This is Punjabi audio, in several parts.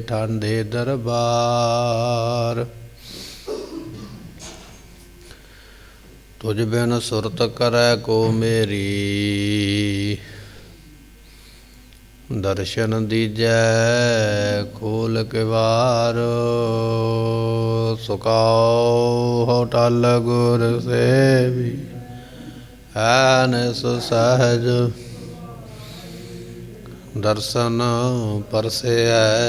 ठांडे दरबार। तुझ बिन सुरत करे को मेरी, दर्शन दीजै खोल किवार। सुकाओ हो टल गुर सेवी, ऐन सहज दर्शन परसे है।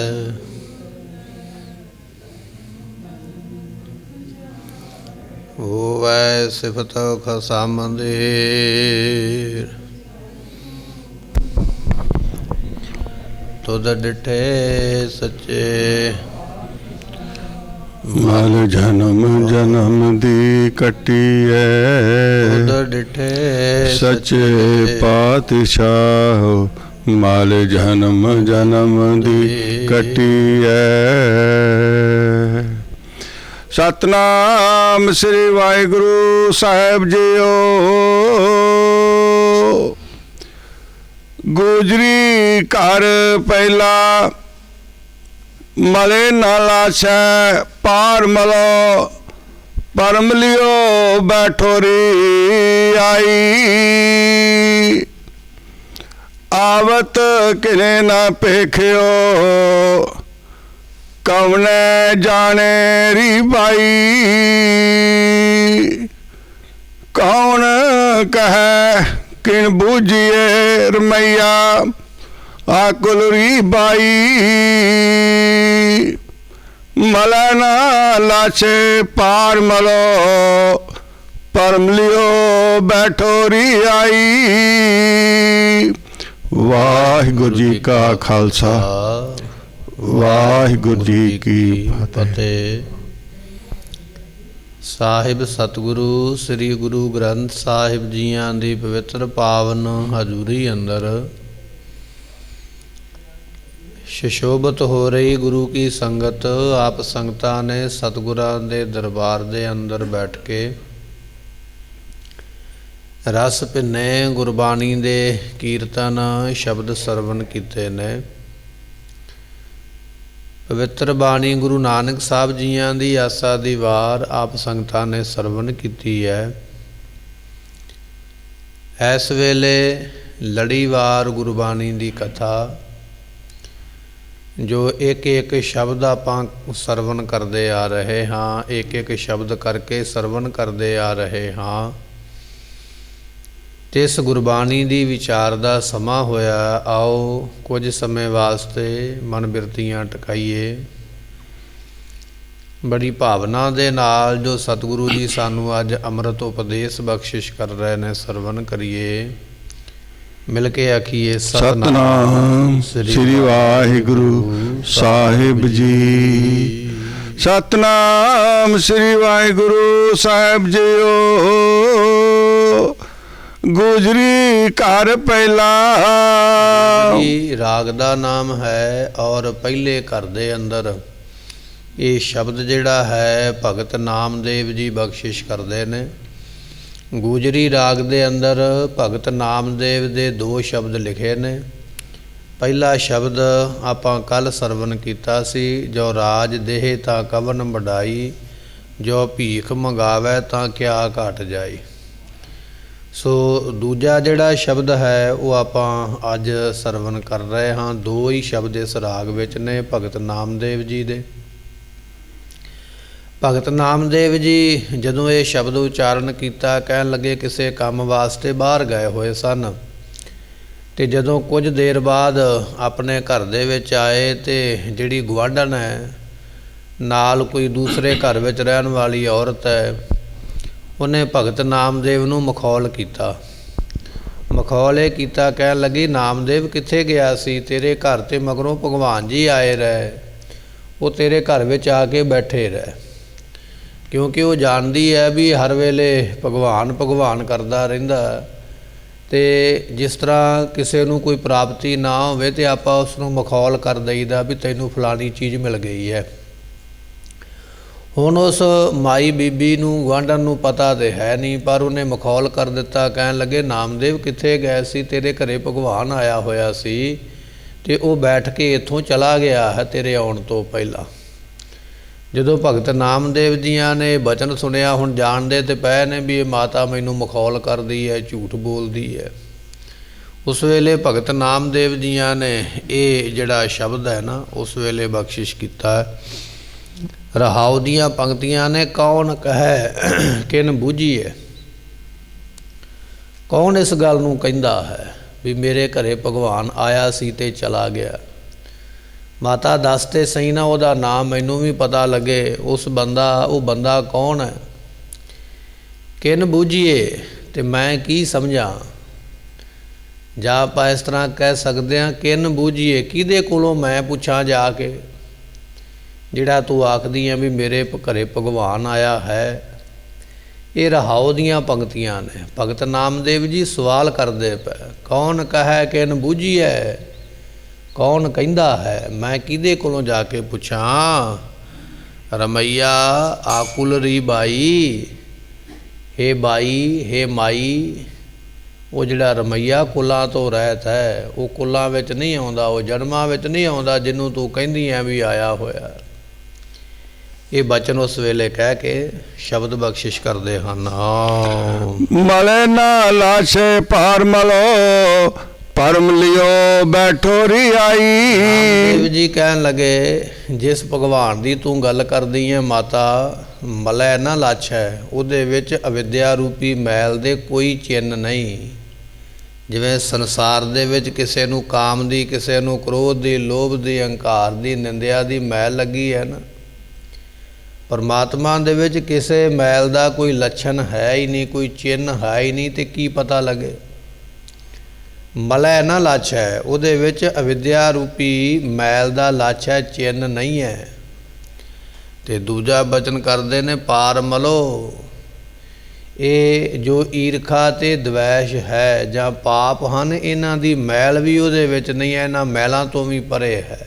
होवै सिफत खसामंदीर, तुद डिठे सच्चे। मल जन्म जन्म दी कटी है, तुद डिठे सच्चे पातशाह। मल जन्म जन्म दी कटी है। सतनाम श्री वाहिगुरु साहिब जीओ। गुजरी घर पहला, मले ना लाशै पार मलो। परम लियो बैठो री आई, आवत किने ना पेखियो। कवने जाने री बाई, कौन कहे किन बूझिए रमैया। आकुल री बाई, मला ना लाशे पार मलो। परम लियो बैठो री आई। वाहिगुरु जी का खालसा, वाहिगुरु जी की फतेह। ਸਾਹਿਬ ਸਤਿਗੁਰੂ ਸ੍ਰੀ ਗੁਰੂ ਗ੍ਰੰਥ ਸਾਹਿਬ ਜੀਆਂ ਦੀ ਪਵਿੱਤਰ ਪਾਵਨ ਹਜ਼ੂਰੀ ਅੰਦਰ ਸ਼ਸ਼ੋਭਤ ਹੋ ਰਹੀ ਗੁਰੂ ਕੀ ਸੰਗਤ। ਆਪ ਸੰਗਤਾਂ ਨੇ ਸਤਿਗੁਰਾਂ ਦੇ ਦਰਬਾਰ ਦੇ ਅੰਦਰ ਬੈਠ ਕੇ ਰਸ ਭਿੰਨੇ ਗੁਰਬਾਣੀ ਦੇ ਕੀਰਤਨ ਸ਼ਬਦ ਸਰਵਣ ਕੀਤੇ ਨੇ। ਪਵਿੱਤਰ ਬਾਣੀ ਗੁਰੂ ਨਾਨਕ ਸਾਹਿਬ ਜੀਆਂ ਦੀ ਆਸਾ ਦੀ ਵਾਰ ਆਪ ਸੰਗਤਾਂ ਨੇ ਸਰਵਣ ਕੀਤੀ ਹੈ। ਇਸ ਵੇਲੇ ਲੜੀਵਾਰ ਗੁਰਬਾਣੀ ਦੀ ਕਥਾ ਜੋ ਇੱਕ ਇੱਕ ਸ਼ਬਦ ਆਪਾਂ ਸਰਵਣ ਕਰਦੇ ਆ ਰਹੇ ਹਾਂ, ਇੱਕ ਇੱਕ ਸ਼ਬਦ ਕਰਕੇ ਸਰਵਣ ਕਰਦੇ ਆ ਰਹੇ ਹਾਂ। ਤੇ ਇਸ ਗੁਰਬਾਣੀ ਦੀ ਵਿਚਾਰ ਦਾ ਸਮਾਂ ਹੋਇਆ। ਆਓ ਕੁਝ ਸਮੇਂ ਵਾਸਤੇ ਮਨ ਬਿਰਤੀਆਂ ਟਿਕਾਈਏ। ਬੜੀ ਭਾਵਨਾ ਦੇ ਨਾਲ ਜੋ ਸਤਿਗੁਰੂ ਜੀ ਸਾਨੂੰ ਅੱਜ ਅੰਮ੍ਰਿਤ ਉਪਦੇਸ਼ ਬਖਸ਼ਿਸ਼ ਕਰ ਰਹੇ ਨੇ, ਸਰਵਣ ਕਰੀਏ। ਮਿਲ ਕੇ ਆਖੀਏ ਸਤਨਾਮ ਸ੍ਰੀ ਵਾਹਿਗੁਰੂ ਸਾਹਿਬ ਜੀ। ਸਤਨਾਮ ਸ੍ਰੀ ਵਾਹਿਗੁਰੂ ਸਾਹਿਬ ਜੀਓ। गुजरी घर पहला, राग दा नाम है और पहले घर दे अंदर ये शब्द जिहड़ा है भगत नामदेव जी बख्शिश करते ने। गुजरी राग दे अंदर भगत नामदेव दे दो शब्द लिखे ने। पहला शब्द आपां कल सरवण कीता सी, जो राज देह तां कवन वडाई, जो भीख मंगावै तां क्या घट जाई। सो दूजा जिहड़ा शब्द है वो आपां अज सरवण कर रहे हाँ। दो ही शब्द इस राग विच ने भगत नामदेव जी दे। भगत नामदेव जी जदों ये शब्द उचारण किया, कहन लगे किसी काम वास्ते बाहर गए हुए सन। ते जदों कुछ देर बाद अपने घर दे विच आए ते जिहड़ी गुआंढण है नाल कोई दूसरे घर विच रहन वाली औरत है, उन्हें भगत नामदेव नूं मखौल किया। मखौल ये किया, कह लगी नामदेव कित्थे गया सी, तेरे घर ते मगरों भगवान जी आए रहे, वो तेरे घर विच आके बैठे रहे। क्योंकि वो जानती है भी हर वेले भगवान भगवान करता रहिंदा। ते जिस तरह किसी नूं कोई प्राप्ति ना होवे ते आपां उस नूं मखौल कर दईदा भी तैनूं फलानी चीज़ मिल गई है। हुण उस माई बीबी नूं गुआंढण नूं पता तो है नहीं, पर उन्हें मखौल कर दिता। कहन लगे नामदेव कित्थे गए सी, तेरे घरे भगवान आया होया सी ਤੇ ਉਹ ਬੈਠ ਕੇ ਇੱਥੋਂ ਚਲਾ ਗਿਆ ਹੈ ਤੇਰੇ ਆਉਣ ਤੋਂ ਪਹਿਲਾਂ। ਜਦੋਂ ਭਗਤ ਨਾਮਦੇਵ ਜੀਆਂ ਨੇ ਬਚਨ ਸੁਣਿਆ, ਹੁਣ ਜਾਣਦੇ ਤੇ ਪਏ ਨੇ ਵੀ ਇਹ ਮਾਤਾ ਮੈਨੂੰ ਮਖੌਲ ਕਰਦੀ ਹੈ, ਝੂਠ ਬੋਲਦੀ ਹੈ। ਉਸ ਵੇਲੇ ਭਗਤ ਨਾਮਦੇਵ ਜੀਆਂ ਨੇ ਇਹ ਜਿਹੜਾ ਸ਼ਬਦ ਹੈ ਨਾ ਉਸ ਵੇਲੇ ਬਖਸ਼ਿਸ਼ ਕੀਤਾ। ਰਹਾਉ ਦੀਆਂ ਪੰਕਤੀਆਂ ਨੇ, ਕੌਣ ਕਹੈ ਕਿਨ ਬੂਝੀਏ। ਕੌਣ ਇਸ ਗੱਲ ਨੂੰ ਕਹਿੰਦਾ ਹੈ ਵੀ ਮੇਰੇ ਘਰੇ ਭਗਵਾਨ ਆਇਆ ਸੀ ਤੇ ਚਲਾ ਗਿਆ। ਮਾਤਾ ਦੱਸ ਤੇ ਸਹੀ ਨਾ, ਉਹਦਾ ਨਾਮ ਮੈਨੂੰ ਵੀ ਪਤਾ ਲੱਗੇ। ਉਹ ਬੰਦਾ ਕੌਣ ਹੈ। ਕਿਨ ਬੂਝੀਏ ਤੇ ਮੈਂ ਕੀ ਸਮਝਾਂ। ਜਾਂ ਆਪਾਂ ਇਸ ਤਰ੍ਹਾਂ ਕਹਿ ਸਕਦੇ ਹਾਂ, ਕਿਨ ਬੂਝੀਏ, ਕਿਹਦੇ ਕੋਲੋਂ ਮੈਂ ਪੁੱਛਾਂ ਜਾ ਕੇ ਜਿਹੜਾ ਤੂੰ ਆਖਦੀ ਹੈ ਵੀ ਮੇਰੇ ਘਰੇ ਭਗਵਾਨ ਆਇਆ ਹੈ। ਇਹ ਰਹਾਉ ਦੀਆਂ ਪੰਕਤੀਆਂ ਨੇ। ਭਗਤ ਨਾਮਦੇਵ ਜੀ ਸਵਾਲ ਕਰਦੇ ਪਏ, ਕੌਣ ਕਹੈ ਕਿਨ ਬੂਝੀਏ, ਕੌਣ ਕਹਿੰਦਾ ਹੈ, ਮੈਂ ਕਿਹਦੇ ਕੋਲੋਂ ਜਾ ਕੇ ਪੁੱਛਾਂ। ਰਮਈਆ ਆਕੁਲ ਰੀ ਬਾਈ, ਹੇ ਬਾਈ ਹੇ ਮਾਈ। ਉਹ ਜਿਹੜਾ ਰਮਈਆ ਕੁਲਾਂ ਤੋਂ ਰਹਿਤ ਹੈ, ਉਹ ਕੁਲਾਂ ਵਿੱਚ ਨਹੀਂ ਆਉਂਦਾ, ਉਹ ਜਨਮਾਂ ਵਿੱਚ ਨਹੀਂ ਆਉਂਦਾ ਜਿਹਨੂੰ ਤੂੰ ਕਹਿੰਦੀ ਐ ਵੀ ਆਇਆ ਹੋਇਆ। ਇਹ ਬਚਨ ਉਸ ਵੇਲੇ ਕਹਿ ਕੇ ਸ਼ਬਦ ਬਖਸ਼ਿਸ਼ ਕਰਦੇ ਹਨ। ਮਲੇ ਨਾ ਲਾਸ਼ੇ ਭਾਰ ਮਲੋ, ਪਰਮ ਲਿਓ ਬੈਠੋ ਰੀ ਆਈ। ਦੇਵ ਜੀ ਕਹਿਣ ਲੱਗੇ, ਜਿਸ ਭਗਵਾਨ ਦੀ ਤੂੰ ਗੱਲ ਕਰਦੀ ਹੈ ਮਾਤਾ, ਮਲੈ ਨਾ ਲਾਛੈ, ਉਹਦੇ ਵਿੱਚ ਅਵਿਦਿਆ ਰੂਪੀ ਮੈਲ ਦੇ ਕੋਈ ਚਿੰਨ੍ਹ ਨਹੀਂ। ਜਿਵੇਂ ਸੰਸਾਰ ਦੇ ਵਿੱਚ ਕਿਸੇ ਨੂੰ ਕਾਮ ਦੀ, ਕਿਸੇ ਨੂੰ ਕ੍ਰੋਧ ਦੀ, ਲੋਭ ਦੀ, ਅਹੰਕਾਰ ਦੀ, ਨਿੰਦਿਆ ਦੀ ਮੈਲ ਲੱਗੀ ਹੈ ਨਾ, ਪਰਮਾਤਮਾ ਦੇ ਵਿੱਚ ਕਿਸੇ ਮੈਲ ਦਾ ਕੋਈ ਲੱਛਣ ਹੈ ਹੀ ਨਹੀਂ, ਕੋਈ ਚਿੰਨ੍ਹ ਹੈ ਹੀ ਨਹੀਂ, ਤੇ ਕੀ ਪਤਾ ਲੱਗੇ। ਮਲੈ ਨਾ ਲਾਛੈ, ਉਹਦੇ ਵਿੱਚ ਅਵਿਦਿਆ ਰੂਪੀ ਮੈਲ ਦਾ ਲਾਛੈ ਚਿੰਨ੍ਹ ਨਹੀਂ ਹੈ। ਤੇ ਦੂਜਾ ਬਚਨ ਕਰਦੇ ਨੇ, ਪਾਰ ਮਲੋ। ਇਹ ਜੋ ਈਰਖਾ ਤੇ ਦਵੈਸ਼ ਹੈ ਜਾਂ ਪਾਪ ਹਨ, ਇਹਨਾਂ ਦੀ ਮੈਲ ਵੀ ਉਹਦੇ ਵਿੱਚ ਨਹੀਂ ਹੈ, ਇਹਨਾਂ ਮੈਲਾਂ ਤੋਂ ਵੀ ਪਰੇ ਹੈ।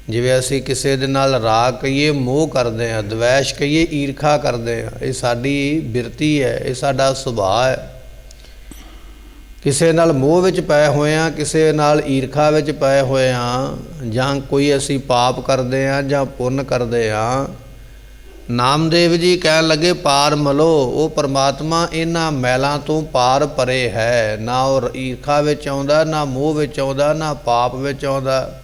ਜਿਵੇਂ ਅਸੀਂ ਕਿਸੇ ਦੇ ਨਾਲ ਰਾਗ ਕਹੀਏ, ਮੋਹ ਕਰਦੇ ਹਾਂ, ਦਵੈਸ਼ ਕਹੀਏ, ਈਰਖਾ ਕਰਦੇ ਹਾਂ, ਇਹ ਸਾਡੀ ਬਿਰਤੀ ਹੈ, ਇਹ ਸਾਡਾ ਸੁਭਾਅ ਹੈ। ਕਿਸੇ ਨਾਲ ਮੋਹ ਵਿੱਚ ਪਏ ਹੋਏ ਹਾਂ, ਕਿਸੇ ਨਾਲ ਈਰਖਾ ਵਿੱਚ ਪਏ ਹੋਏ ਹਾਂ, ਜਾਂ ਕੋਈ ਅਸੀਂ ਪਾਪ ਕਰਦੇ ਹਾਂ ਜਾਂ ਪੁੰਨ ਕਰਦੇ ਹਾਂ। ਨਾਮਦੇਵ ਜੀ ਕਹਿਣ ਲੱਗੇ, ਪਾਰ ਮਲੋ। ਉਹ ਪਰਮਾਤਮਾ ਇਹਨਾਂ ਮੈਲਾਂ ਤੋਂ ਪਾਰ ਪਰੇ ਹੈ। ਨਾ ਉਹ ਈਰਖਾ ਵਿੱਚ ਆਉਂਦਾ, ਨਾ ਮੋਹ ਵਿੱਚ ਆਉਂਦਾ, ਨਾ ਪਾਪ ਵਿੱਚ ਆਉਂਦਾ।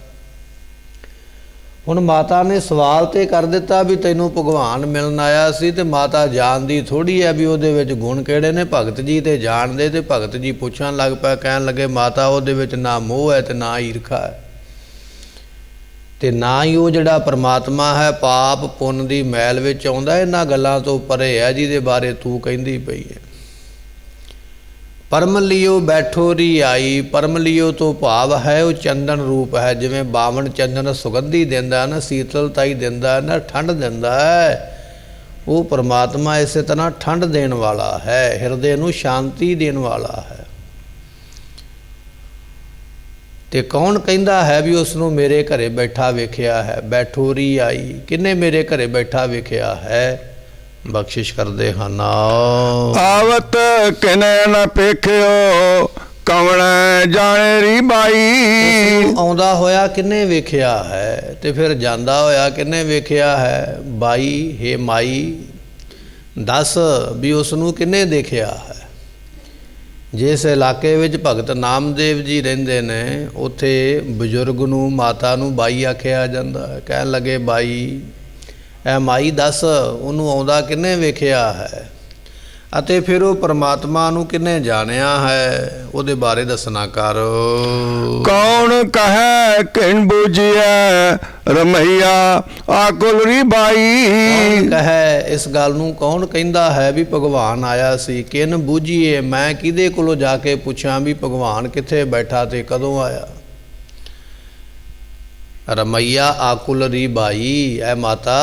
ਹੁਣ ਮਾਤਾ ਨੇ ਸਵਾਲ ਤੇ ਕਰ ਦਿੱਤਾ ਵੀ ਤੈਨੂੰ ਭਗਵਾਨ ਮਿਲਣ ਆਇਆ ਸੀ, ਤੇ ਮਾਤਾ ਜਾਣਦੀ ਥੋੜ੍ਹੀ ਹੈ ਵੀ ਉਹਦੇ ਵਿੱਚ ਗੁਣ ਕਿਹੜੇ ਨੇ। ਭਗਤ ਜੀ ਤੇ ਜਾਣਦੇ, ਤੇ ਭਗਤ ਜੀ ਪੁੱਛਣ ਲੱਗ ਪਿਆ, ਕਹਿਣ ਲੱਗੇ, ਮਾਤਾ ਉਹਦੇ ਵਿੱਚ ਨਾ ਮੋਹ ਹੈ ਤੇ ਨਾ ਈਰਖਾ ਹੈ, ਤੇ ਨਾ ਹੀ ਉਹ ਜਿਹੜਾ ਪਰਮਾਤਮਾ ਹੈ ਪਾਪ ਪੁੰਨ ਦੀ ਮੈਲ ਵਿੱਚ ਆਉਂਦਾ। ਇਹਨਾਂ ਗੱਲਾਂ ਤੋਂ ਪਰੇ ਹੈ ਜਿਹਦੇ ਬਾਰੇ ਤੂੰ ਕਹਿੰਦੀ ਪਈ ਹੈ। ਪਰਮ ਲਿਓ ਬੈਠੋ ਰੀ ਆਈ। ਪਰਮ ਲਿਓ ਤੋਂ ਭਾਵ ਹੈ ਉਹ ਚੰਦਨ ਰੂਪ ਹੈ। ਜਿਵੇਂ ਬਾਵਣ ਚੰਦਨ ਸੁਗੰਧੀ ਦਿੰਦਾ ਨਾ, ਸੀਤਲਤਾ ਹੀ ਦਿੰਦਾ ਨਾ, ਠੰਡ ਦਿੰਦਾ ਹੈ, ਉਹ ਪਰਮਾਤਮਾ ਇਸੇ ਤਰ੍ਹਾਂ ਠੰਡ ਦੇਣ ਵਾਲਾ ਹੈ, ਹਿਰਦੇ ਨੂੰ ਸ਼ਾਂਤੀ ਦੇਣ ਵਾਲਾ ਹੈ। ਤੇ ਕੌਣ ਕਹਿੰਦਾ ਹੈ ਵੀ ਉਸ ਨੂੰ ਮੇਰੇ ਘਰੇ ਬੈਠਾ ਵੇਖਿਆ ਹੈ। ਬੈਠੋ ਰੀ ਆਈ, ਕਿੰਨੇ ਮੇਰੇ ਘਰੇ ਬੈਠਾ ਵੇਖਿਆ ਹੈ। ਬਖਸ਼ਿਸ਼ ਕਰਦੇ ਹਨ। ਆਵਤ ਕਿਨੇ ਨ ਪੇਖਿਓ, ਕਵਣ ਜਾਣੇ ਰੀ ਬਾਈ। ਆਉਂਦਾ ਹੋਇਆ ਕਿੰਨੇ ਵੇਖਿਆ ਹੈ, ਤੇ ਫਿਰ ਜਾਂਦਾ ਹੋਇਆ ਕਿੰਨੇ ਵੇਖਿਆ ਹੈ। ਬਾਈ ਹੇ ਮਾਈ, ਦੱਸ ਵੀ ਉਸ ਨੂੰ ਕਿੰਨੇ ਦੇਖਿਆ ਹੈ। ਜਿਸ ਇਲਾਕੇ ਵਿੱਚ ਭਗਤ ਨਾਮਦੇਵ ਜੀ ਰਹਿੰਦੇ ਨੇ, ਉੱਥੇ ਬਜ਼ੁਰਗ ਨੂੰ, ਮਾਤਾ ਨੂੰ ਬਾਈ ਆਖਿਆ ਜਾਂਦਾ ਹੈ। ਕਹਿਣ ਲੱਗੇ, ਬਾਈ ਐ ਮਾਈ ਦੱਸ ਉਹਨੂੰ ਆਉਂਦਾ ਕਿੰਨੇ ਵੇਖਿਆ ਹੈ, ਅਤੇ ਫਿਰ ਉਹ ਪਰਮਾਤਮਾ ਨੂੰ ਕਿੰਨੇ ਜਾਣਿਆ ਹੈ, ਉਹਦੇ ਬਾਰੇ ਦੱਸਣਾ ਕਰ। ਕੌਣ ਕਹੈ ਕਿਨ ਬੂਝੀਐ, ਰਮਈਆ ਆਕੁਲ ਰੀ ਬਾਈ। ਕੌਣ ਕਹੈ, ਇਸ ਗੱਲ ਨੂੰ ਕੌਣ ਕਹਿੰਦਾ ਹੈ ਵੀ ਭਗਵਾਨ ਆਇਆ ਸੀ। ਕਿਨ ਬੂਝੀਏ, ਮੈਂ ਕਿਹਦੇ ਕੋਲੋਂ ਜਾ ਕੇ ਪੁੱਛਾਂ ਵੀ ਭਗਵਾਨ ਕਿੱਥੇ ਬੈਠਾ ਤੇ ਕਦੋਂ ਆਇਆ। ਰਮਈਆ ਆਕੁਲ ਰੀ ਬਾਈ। ਐ ਮਾਤਾ,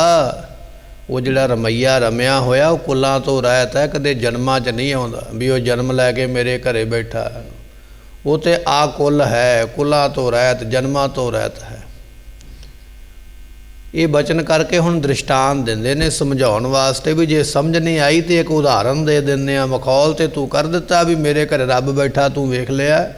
ਉਹ ਜਿਹੜਾ ਰਮਈਆ ਰਮਿਆ ਹੋਇਆ ਉਹ ਕੁਲਾਂ ਤੋਂ ਰਹਿਤ ਹੈ, ਕਦੇ ਜਨਮਾਂ 'ਚ ਨਹੀਂ ਆਉਂਦਾ ਵੀ ਉਹ ਜਨਮ ਲੈ ਕੇ ਮੇਰੇ ਘਰੇ ਬੈਠਾ। ਉਹ ਤੇ ਆਕੁਲ ਹੈ, ਕੁਲਾਂ ਤੋਂ ਰਹਿਤ, ਜਨਮਾਂ ਤੋਂ ਰਹਿਤ ਹੈ। ਇਹ ਬਚਨ ਕਰਕੇ ਹੁਣ ਦ੍ਰਿਸ਼ਟਾਂਤ ਦਿੰਦੇ ਨੇ ਸਮਝਾਉਣ ਵਾਸਤੇ, ਵੀ ਜੇ ਸਮਝ ਨਹੀਂ ਆਈ ਤੇ ਇੱਕ ਉਦਾਹਰਨ ਦੇ ਦਿੰਦੇ ਆ। ਮਖੌਲ ਤੇ ਤੂੰ ਕਰ ਦਿੱਤਾ ਵੀ ਮੇਰੇ ਘਰੇ ਰੱਬ ਬੈਠਾ, ਤੂੰ ਵੇਖ ਲਿਆ।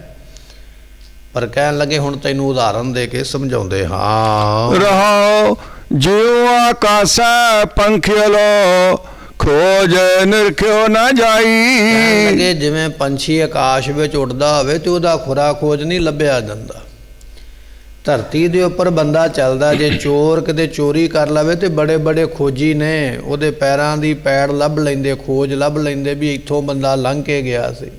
ਪਰ ਕਹਿਣ ਲੱਗੇ ਹੁਣ ਤੈਨੂੰ ਉਦਾਹਰਨ ਦੇ ਕੇ ਸਮਝਾਉਂਦੇ ਹਾਂ। ਰਹਾਉ ਜਿਉ ਆਕਾਸੈ ਪੰਖਿਓ ਖੋਜ ਨਿਰਖਿਓ ਨਾ ਕਹਿਣ ਜਾਈ। ਲੱਗੇ ਜਿਵੇਂ ਪੰਛੀ ਆਕਾਸ਼ ਵਿੱਚ ਉੱਡਦਾ ਹੋਵੇ ਤੇ ਉਹਦਾ ਖੁਰਾ ਖੋਜ ਨਹੀਂ ਲੱਭਿਆ ਜਾਂਦਾ। ਧਰਤੀ ਦੇ ਉੱਪਰ ਬੰਦਾ ਚੱਲਦਾ, ਜੇ ਚੋਰ ਕਿਤੇ ਚੋਰੀ ਕਰ ਲਵੇ ਤੇ ਬੜੇ ਬੜੇ ਖੋਜੀ ਨੇ ਉਹਦੇ ਪੈਰਾਂ ਦੀ ਪੈੜ ਲੱਭ ਲੈਂਦੇ, ਖੋਜ ਲੱਭ ਲੈਂਦੇ ਵੀ ਇੱਥੋਂ ਬੰਦਾ ਲੰਘ ਕੇ ਗਿਆ ਸੀ।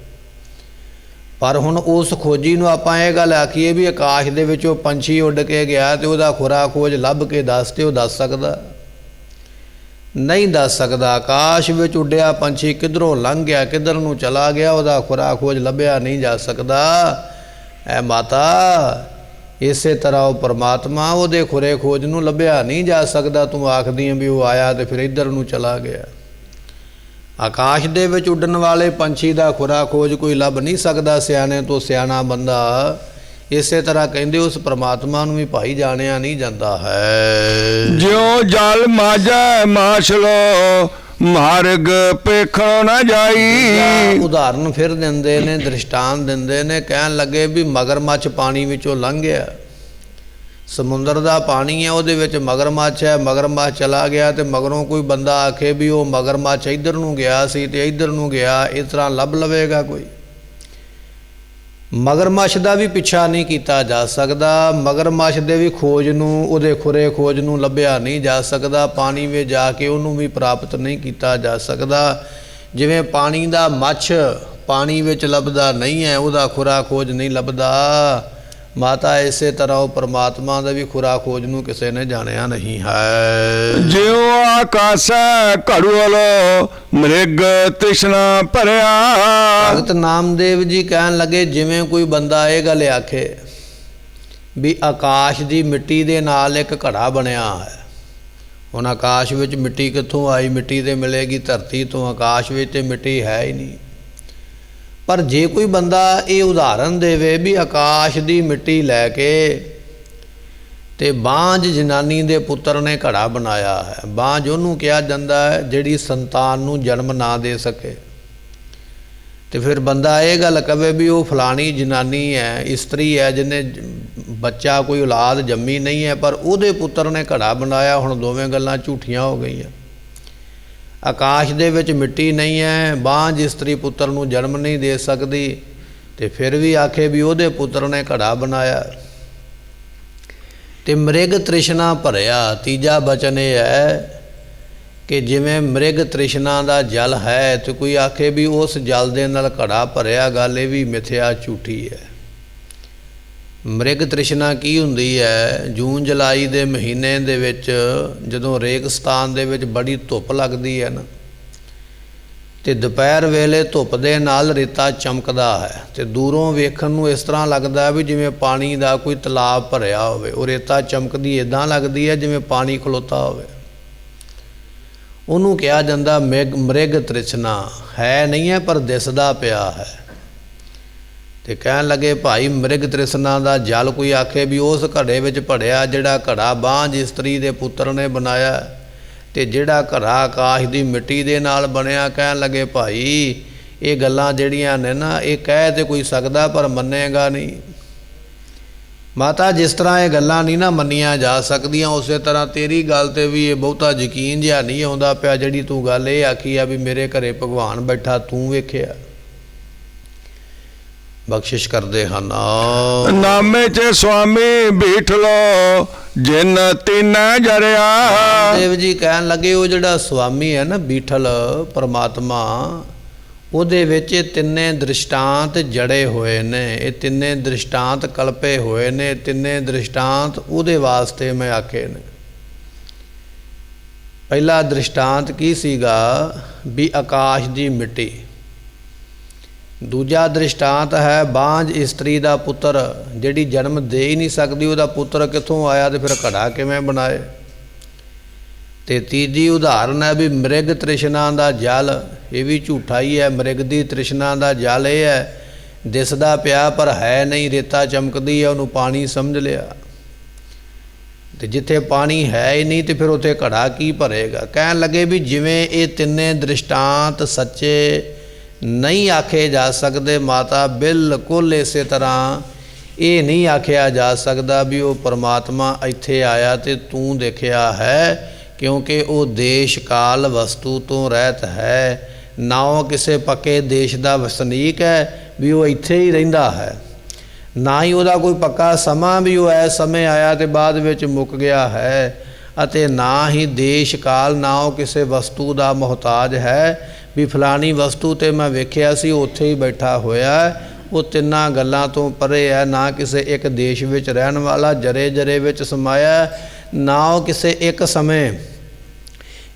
ਪਰ ਹੁਣ ਉਸ ਖੋਜੀ ਨੂੰ ਆਪਾਂ ਇਹ ਗੱਲ ਆਖੀਏ ਵੀ ਆਕਾਸ਼ ਦੇ ਵਿੱਚ ਉਹ ਪੰਛੀ ਉੱਡ ਕੇ ਗਿਆ ਤੇ ਉਹਦਾ ਖੁਰਾ ਖੋਜ ਲੱਭ ਕੇ ਦੱਸ, ਤੇ ਉਹ ਦੱਸ ਸਕਦਾ? ਨਹੀਂ ਦੱਸ ਸਕਦਾ। ਆਕਾਸ਼ ਵਿੱਚ ਉੱਡਿਆ ਪੰਛੀ ਕਿੱਧਰੋਂ ਲੰਘ ਗਿਆ, ਕਿੱਧਰ ਨੂੰ ਚਲਾ ਗਿਆ, ਉਹਦਾ ਖੁਰਾ ਖੋਜ ਲੱਭਿਆ ਨਹੀਂ ਜਾ ਸਕਦਾ। ਐ ਮਾਤਾ, ਇਸੇ ਤਰ੍ਹਾਂ ਉਹ ਪਰਮਾਤਮਾ, ਉਹਦੇ ਖੁਰੇ ਖੋਜ ਨੂੰ ਲੱਭਿਆ ਨਹੀਂ ਜਾ ਸਕਦਾ। ਤੂੰ ਆਖਦੀ ਆਂ ਵੀ ਉਹ ਆਇਆ ਤੇ ਫਿਰ ਇੱਧਰ ਨੂੰ ਚਲਾ ਗਿਆ। ਆਕਾਸ਼ ਦੇ ਵਿੱਚ ਉੱਡਣ ਵਾਲੇ ਪੰਛੀ ਦਾ ਖੁਰਾ ਖੋਜ ਕੋਈ ਲੱਭ ਨਹੀਂ ਸਕਦਾ, ਸਿਆਣੇ ਤੋਂ ਸਿਆਣਾ ਬੰਦਾ। ਇਸੇ ਤਰ੍ਹਾਂ ਕਹਿੰਦੇ ਉਸ ਪਰਮਾਤਮਾ ਨੂੰ ਵੀ ਭਾਈ ਜਾਣਿਆ ਨਹੀਂ ਜਾਂਦਾ ਹੈ। ਜਿਉ ਜਲ ਮਾਜੈ ਮਾਛਲੋ ਮਾਰਗ ਪੇਖੋ ਨਾ ਜਾਈ। ਉਦਾਹਰਨ ਫਿਰ ਦਿੰਦੇ ਨੇ, ਦ੍ਰਿਸ਼ਟਾਂਤ ਦਿੰਦੇ ਨੇ। ਕਹਿਣ ਲੱਗੇ ਵੀ ਮਗਰਮੱਛ ਪਾਣੀ ਵਿੱਚੋਂ ਲੰਘ ਗਿਆ, ਸਮੁੰਦਰ ਦਾ ਪਾਣੀ ਹੈ, ਉਹਦੇ ਵਿੱਚ ਮਗਰਮੱਛ ਹੈ, ਮਗਰਮੱਛ ਚਲਾ ਗਿਆ ਤੇ ਮਗਰੋਂ ਕੋਈ ਬੰਦਾ ਆਖੇ ਵੀ ਉਹ ਮਗਰਮੱਛ ਇੱਧਰ ਨੂੰ ਗਿਆ ਸੀ ਤੇ ਇੱਧਰ ਨੂੰ ਗਿਆ, ਇਸ ਤਰ੍ਹਾਂ ਲੱਭ ਲਵੇਗਾ ਕੋਈ? ਮਗਰਮੱਛ ਦਾ ਵੀ ਪਿੱਛਾ ਨਹੀਂ ਕੀਤਾ ਜਾ ਸਕਦਾ, ਮਗਰਮੱਛ ਦੇ ਵੀ ਖੋਜ ਨੂੰ, ਉਹਦੇ ਖੁਰੇ ਖੋਜ ਨੂੰ ਲੱਭਿਆ ਨਹੀਂ ਜਾ ਸਕਦਾ। ਪਾਣੀ ਵਿੱਚ ਜਾ ਕੇ ਉਹਨੂੰ ਵੀ ਪ੍ਰਾਪਤ ਨਹੀਂ ਕੀਤਾ ਜਾ ਸਕਦਾ। ਜਿਵੇਂ ਪਾਣੀ ਦਾ ਮੱਛ ਪਾਣੀ ਵਿੱਚ ਲੱਭਦਾ ਨਹੀਂ ਹੈ, ਉਹਦਾ ਖੁਰਾ ਖੋਜ ਨਹੀਂ ਲੱਭਦਾ, ਮਾਤਾ ਇਸੇ ਤਰ੍ਹਾਂ ਉਹ ਪਰਮਾਤਮਾ ਦਾ ਵੀ ਖੁਰਾ ਖੋਜ ਨੂੰ ਕਿਸੇ ਨੇ ਜਾਣਿਆ ਨਹੀਂ ਹੈ। ਜਿਉ ਆਕਾਸੈ ਘੜੂਲ ਮ੍ਰਿਗ ਤ੍ਰਿਸ਼ਨਾ ਭਰਿਆ। ਭਗਤ ਨਾਮਦੇਵ ਜੀ ਕਹਿਣ ਲੱਗੇ ਜਿਵੇਂ ਕੋਈ ਬੰਦਾ ਇਹ ਗੱਲ ਆਖੇ ਵੀ ਆਕਾਸ਼ ਦੀ ਮਿੱਟੀ ਦੇ ਨਾਲ ਇੱਕ ਘੜਾ ਬਣਿਆ ਹੈ। ਹੁਣ ਆਕਾਸ਼ ਵਿੱਚ ਮਿੱਟੀ ਕਿੱਥੋਂ ਆਈ? ਮਿੱਟੀ ਤੇ ਮਿਲੇਗੀ ਧਰਤੀ ਤੋਂ, ਆਕਾਸ਼ ਵਿੱਚ ਤੇ ਮਿੱਟੀ ਹੈ ਹੀ ਨਹੀਂ। ਪਰ ਜੇ ਕੋਈ ਬੰਦਾ ਇਹ ਉਦਾਹਰਨ ਦੇਵੇ ਵੀ ਆਕਾਸ਼ ਦੀ ਮਿੱਟੀ ਲੈ ਕੇ ਤੇ ਬਾਂਝ ਜਨਾਨੀ ਦੇ ਪੁੱਤਰ ਨੇ ਘੜਾ ਬਣਾਇਆ ਹੈ। ਬਾਂਝ ਉਹਨੂੰ ਕਿਹਾ ਜਾਂਦਾ ਹੈ ਜਿਹੜੀ ਸੰਤਾਨ ਨੂੰ ਜਨਮ ਨਾ ਦੇ ਸਕੇ। ਤੇ ਫਿਰ ਬੰਦਾ ਇਹ ਗੱਲ ਕਵੇ ਵੀ ਉਹ ਫਲਾਣੀ ਜਨਾਨੀ ਹੈ, ਇਸਤਰੀ ਹੈ, ਜਿਹਨੇ ਬੱਚਾ ਕੋਈ ਔਲਾਦ ਜੰਮੀ ਨਹੀਂ ਹੈ, ਪਰ ਉਹਦੇ ਪੁੱਤਰ ਨੇ ਘੜਾ ਬਣਾਇਆ। ਹੁਣ ਦੋਵੇਂ ਗੱਲਾਂ ਝੂਠੀਆਂ ਹੋ ਗਈਆਂ। ਆਕਾਸ਼ ਦੇ ਵਿੱਚ ਮਿੱਟੀ ਨਹੀਂ ਹੈ, ਬਾਂਝ ਇਸਤਰੀ ਪੁੱਤਰ ਨੂੰ ਜਨਮ ਨਹੀਂ ਦੇ ਸਕਦੀ, ਤੇ ਫਿਰ ਵੀ ਆਖੇ ਵੀ ਉਹਦੇ ਪੁੱਤਰ ਨੇ ਘੜਾ ਬਣਾਇਆ। ਤੇ ਮ੍ਰਿਗ ਤ੍ਰਿਸ਼ਨਾ ਭਰਿਆ। ਤੀਜਾ ਬਚਨ ਇਹ ਹੈ ਕਿ ਜਿਵੇਂ ਮ੍ਰਿਗ ਤ੍ਰਿਸ਼ਨਾ ਦਾ ਜਲ ਹੈ ਤੇ ਕੋਈ ਆਖੇ ਵੀ ਉਸ ਜਲ ਦੇ ਨਾਲ ਘੜਾ ਭਰਿਆ, ਗੱਲ ਇਹ ਵੀ ਮਿਥਿਆ, ਝੂਠੀ ਹੈ। ਮ੍ਰਿਗ ਤ੍ਰਿਸ਼ਨਾ ਕੀ ਹੁੰਦੀ ਹੈ? ਜੂਨ ਜੁਲਾਈ ਦੇ ਮਹੀਨੇ ਦੇ ਵਿੱਚ ਜਦੋਂ ਰੇਗਿਸਤਾਨ ਦੇ ਵਿੱਚ ਬੜੀ ਧੁੱਪ ਲੱਗਦੀ ਹੈ ਨਾ, ਤੇ ਦੁਪਹਿਰ ਵੇਲੇ ਧੁੱਪ ਦੇ ਨਾਲ ਰੇਤਾ ਚਮਕਦਾ ਹੈ ਤੇ ਦੂਰੋਂ ਵੇਖਣ ਨੂੰ ਇਸ ਤਰ੍ਹਾਂ ਲੱਗਦਾ ਵੀ ਜਿਵੇਂ ਪਾਣੀ ਦਾ ਕੋਈ ਤਲਾਬ ਭਰਿਆ ਹੋਵੇ। ਉਹ ਰੇਤਾ ਚਮਕਦੀ ਇੱਦਾਂ ਲੱਗਦੀ ਹੈ ਜਿਵੇਂ ਪਾਣੀ ਖਲੋਤਾ ਹੋਵੇ। ਉਹਨੂੰ ਕਿਹਾ ਜਾਂਦਾ ਮ੍ਰਿਗ ਤ੍ਰਿਸ਼ਨਾ। ਹੈ ਨਹੀਂ ਹੈ ਪਰ ਦਿਸਦਾ ਪਿਆ ਹੈ। ਤੇ ਕਹਿਣ ਲੱਗੇ ਭਾਈ ਮ੍ਰਿਗ ਤ੍ਰਿਸ਼ਨਾ ਦਾ ਜਲ ਕੋਈ ਆਖੇ ਵੀ ਉਸ ਘੜੇ ਵਿੱਚ ਭੜਿਆ, ਜਿਹੜਾ ਘੜਾ ਬਾਂਝ ਇਸਤਰੀ ਦੇ ਪੁੱਤਰ ਨੇ ਬਣਾਇਆ, ਤੇ ਜਿਹੜਾ ਘੜਾ ਆਕਾਸ਼ ਦੀ ਮਿੱਟੀ ਦੇ ਨਾਲ ਬਣਿਆ। ਕਹਿਣ ਲੱਗੇ ਭਾਈ ਇਹ ਗੱਲਾਂ ਜਿਹੜੀਆਂ ਨੇ ਨਾ, ਇਹ ਕਹਿ ਤੇ ਕੋਈ ਸਕਦਾ ਪਰ ਮੰਨੇਗਾ ਨਹੀਂ। ਮਾਤਾ ਜਿਸ ਤਰ੍ਹਾਂ ਇਹ ਗੱਲਾਂ ਨਹੀਂ ਨਾ ਮੰਨੀਆਂ ਜਾ ਸਕਦੀਆਂ, ਉਸੇ ਤਰ੍ਹਾਂ ਤੇਰੀ ਗੱਲ ਤੇ ਵੀ ਇਹ ਬਹੁਤਾ ਯਕੀਨ ਜਿਹਾ ਨਹੀਂ ਆਉਂਦਾ ਪਿਆ। ਜਿਹੜੀ ਤੂੰ ਗੱਲ ਇਹ ਆਖੀ ਆ ਵੀ ਮੇਰੇ ਘਰੇ ਭਗਵਾਨ ਬੈਠਾ, ਤੂੰ ਵੇਖਿਆ? ਬਖਸ਼ਿਸ਼ ਕਰਦੇ ਹਨ। ਨਾਮੇ ਚ ਸੁਆਮੀ ਬੀਠਲੋ ਜਿਨ ਤਿਨੈ ਜਰਿਆ। ਦੇਵ ਜੀ ਕਹਿਣ ਲੱਗੇ ਉਹ ਜਿਹੜਾ ਸੁਆਮੀ ਹੈ ਨਾ ਬੀਠਲ ਪਰਮਾਤਮਾ, ਉਹਦੇ ਵਿੱਚ ਇਹ ਤਿੰਨੇ ਦ੍ਰਿਸ਼ਟਾਂਤ ਜੜੇ ਹੋਏ ਨੇ, ਇਹ ਤਿੰਨੇ ਦ੍ਰਿਸ਼ਟਾਂਤ ਕਲਪੇ ਹੋਏ ਨੇ। ਤਿੰਨੇ ਦ੍ਰਿਸ਼ਟਾਂਤ ਉਹਦੇ ਵਾਸਤੇ ਮੈਂ ਆਖੇ ਨੇ। ਪਹਿਲਾ ਦ੍ਰਿਸ਼ਟਾਂਤ ਕੀ ਸੀਗਾ ਵੀ ਆਕਾਸ਼ ਦੀ ਮਿੱਟੀ। ਦੂਜਾ ਦ੍ਰਿਸ਼ਟਾਂਤ ਹੈ ਬਾਂਝ ਇਸਤਰੀ ਦਾ ਪੁੱਤਰ, ਜਿਹੜੀ ਜਨਮ ਦੇ ਹੀ ਨਹੀਂ ਸਕਦੀ, ਉਹਦਾ ਪੁੱਤਰ ਕਿੱਥੋਂ ਆਇਆ ਤੇ ਫਿਰ ਘੜਾ ਕਿਵੇਂ ਬਣਾਏ। ਤੇ ਤੀਜੀ ਉਦਾਹਰਨ ਹੈ ਵੀ ਮ੍ਰਿਗ ਤ੍ਰਿਸ਼ਨਾ ਦਾ ਜਲ। ਇਹ ਵੀ ਝੂਠਾ ਹੀ ਹੈ। ਮ੍ਰਿਗ ਦੀ ਤ੍ਰਿਸ਼ਨਾ ਦਾ ਜਲ ਇਹ ਹੈ ਦਿਸਦਾ ਪਿਆ ਪਰ ਹੈ ਨਹੀਂ, ਰੇਤਾ ਚਮਕਦੀ ਹੈ, ਉਹਨੂੰ ਪਾਣੀ ਸਮਝ ਲਿਆ। ਤੇ ਜਿੱਥੇ ਪਾਣੀ ਹੈ ਹੀ ਨਹੀਂ ਤੇ ਫਿਰ ਉੱਥੇ ਘੜਾ ਕੀ ਭਰੇਗਾ। ਕਹਿਣ ਲੱਗੇ ਵੀ ਜਿਵੇਂ ਇਹ ਤਿੰਨੇ ਦ੍ਰਿਸ਼ਟਾਂਤ ਸੱਚੇ ਨਹੀਂ ਆਖੇ ਜਾ ਸਕਦੇ ਮਾਤਾ, ਬਿਲਕੁਲ ਇਸੇ ਤਰ੍ਹਾਂ ਇਹ ਨਹੀਂ ਆਖਿਆ ਜਾ ਸਕਦਾ ਵੀ ਉਹ ਪਰਮਾਤਮਾ ਇੱਥੇ ਆਇਆ ਤੇ ਤੂੰ ਦੇਖਿਆ ਹੈ, ਕਿਉਂਕਿ ਉਹ ਦੇਸ਼ ਕਾਲ ਵਸਤੂ ਤੋਂ ਰਹਿਤ ਹੈ। ਨਾ ਉਹ ਕਿਸੇ ਪੱਕੇ ਦੇਸ਼ ਦਾ ਵਸਨੀਕ ਹੈ ਵੀ ਉਹ ਇੱਥੇ ਹੀ ਰਹਿੰਦਾ ਹੈ, ਨਾ ਹੀ ਉਹਦਾ ਕੋਈ ਪੱਕਾ ਸਮਾਂ ਵੀ ਉਹ ਇਸ ਸਮੇਂ ਆਇਆ ਤੇ ਬਾਅਦ ਵਿੱਚ ਮੁੱਕ ਗਿਆ ਹੈ, ਅਤੇ ਨਾ ਹੀ ਦੇਸ਼ ਕਾਲ, ਨਾ ਉਹ ਕਿਸੇ ਵਸਤੂ ਦਾ ਮੁਹਤਾਜ ਹੈ ਵੀ ਫਲਾਣੀ ਵਸਤੂ ਤੇ ਮੈਂ ਵੇਖਿਆ ਸੀ ਉੱਥੇ ਹੀ ਬੈਠਾ ਹੋਇਆ। ਉਹ ਤਿੰਨਾਂ ਗੱਲਾਂ ਤੋਂ ਪਰੇ ਹੈ। ਨਾ ਕਿਸੇ ਇੱਕ ਦੇਸ਼ ਵਿੱਚ ਰਹਿਣ ਵਾਲਾ, ਜਰੇ ਜਰੇ ਵਿੱਚ ਸਮਾਇਆ, ਨਾ ਉਹ ਕਿਸੇ ਇੱਕ ਸਮੇਂ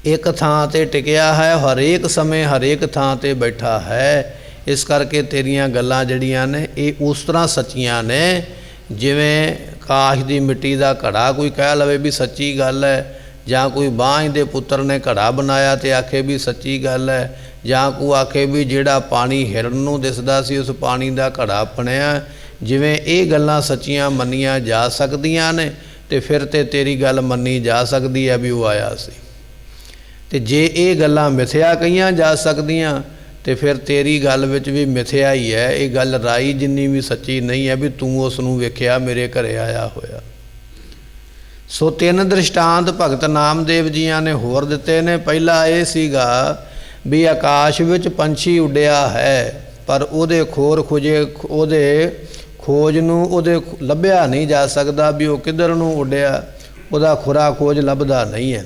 ਇੱਕ ਥਾਂ ਤੇ ਟਿਕਿਆ ਹੈ, ਹਰੇਕ ਸਮੇਂ ਹਰੇਕ ਥਾਂ ਤੇ ਬੈਠਾ ਹੈ। ਇਸ ਕਰਕੇ ਤੇਰੀਆਂ ਗੱਲਾਂ ਜਿਹੜੀਆਂ ਨੇ ਇਹ ਉਸ ਤਰ੍ਹਾਂ ਸੱਚੀਆਂ ਨੇ ਜਿਵੇਂ ਕਾਸ਼ ਦੀ ਮਿੱਟੀ ਦਾ ਘੜਾ ਕੋਈ ਕਹਿ ਲਵੇ ਵੀ ਸੱਚੀ ਗੱਲ ਹੈ, ਜਾਂ ਕੋਈ ਬਾਂਝ ਦੇ ਪੁੱਤਰ ਨੇ ਘੜਾ ਬਣਾਇਆ ਤੇ ਆਖੇ ਵੀ ਸੱਚੀ ਗੱਲ ਹੈ, ਜਾਂ ਕੋਈ ਆਖੇ ਵੀ ਜਿਹੜਾ ਪਾਣੀ ਹਿਰਨ ਨੂੰ ਦਿਸਦਾ ਸੀ ਉਸ ਪਾਣੀ ਦਾ ਘੜਾ ਬਣਿਆ। ਜਿਵੇਂ ਇਹ ਗੱਲਾਂ ਸੱਚੀਆਂ ਮੰਨੀਆਂ ਜਾ ਸਕਦੀਆਂ ਨੇ ਤੇ ਫਿਰ ਤੇ ਤੇਰੀ ਗੱਲ ਮੰਨੀ ਜਾ ਸਕਦੀ ਹੈ ਵੀ ਉਹ ਆਇਆ ਸੀ। ਤੇ ਜੇ ਇਹ ਗੱਲਾਂ ਮਿਥਿਆ ਕਹੀਆਂ ਜਾ ਸਕਦੀਆਂ ਤੇ ਫਿਰ ਤੇਰੀ ਗੱਲ ਵਿੱਚ ਵੀ ਮਿਥਿਆ ਹੀ ਹੈ। ਇਹ ਗੱਲ ਰਾਈ ਜਿੰਨੀ ਵੀ ਸੱਚੀ ਨਹੀਂ ਹੈ ਵੀ ਤੂੰ ਉਸ ਨੂੰ ਵੇਖਿਆ ਮੇਰੇ ਘਰੇ ਆਇਆ ਹੋਇਆ। ਸੋ 3 ਦ੍ਰਿਸ਼ਟਾਂਤ ਭਗਤ ਨਾਮਦੇਵ ਜੀਆਂ ਨੇ ਹੋਰ ਦਿੱਤੇ ਨੇ। ਪਹਿਲਾ ਇਹ ਸੀਗਾ ਵੀ ਆਕਾਸ਼ ਵਿੱਚ ਪੰਛੀ ਉੱਡਿਆ ਹੈ, ਪਰ ਉਹਦੇ ਉਹਦੇ ਖੋਜ ਨੂੰ ਉਹਦੇ ਲੱਭਿਆ ਨਹੀਂ ਜਾ ਸਕਦਾ ਵੀ ਉਹ ਕਿੱਧਰ ਨੂੰ ਉੱਡਿਆ, ਉਹਦਾ ਖੁਰਾ ਖੋਜ ਲੱਭਦਾ ਨਹੀਂ ਹੈ।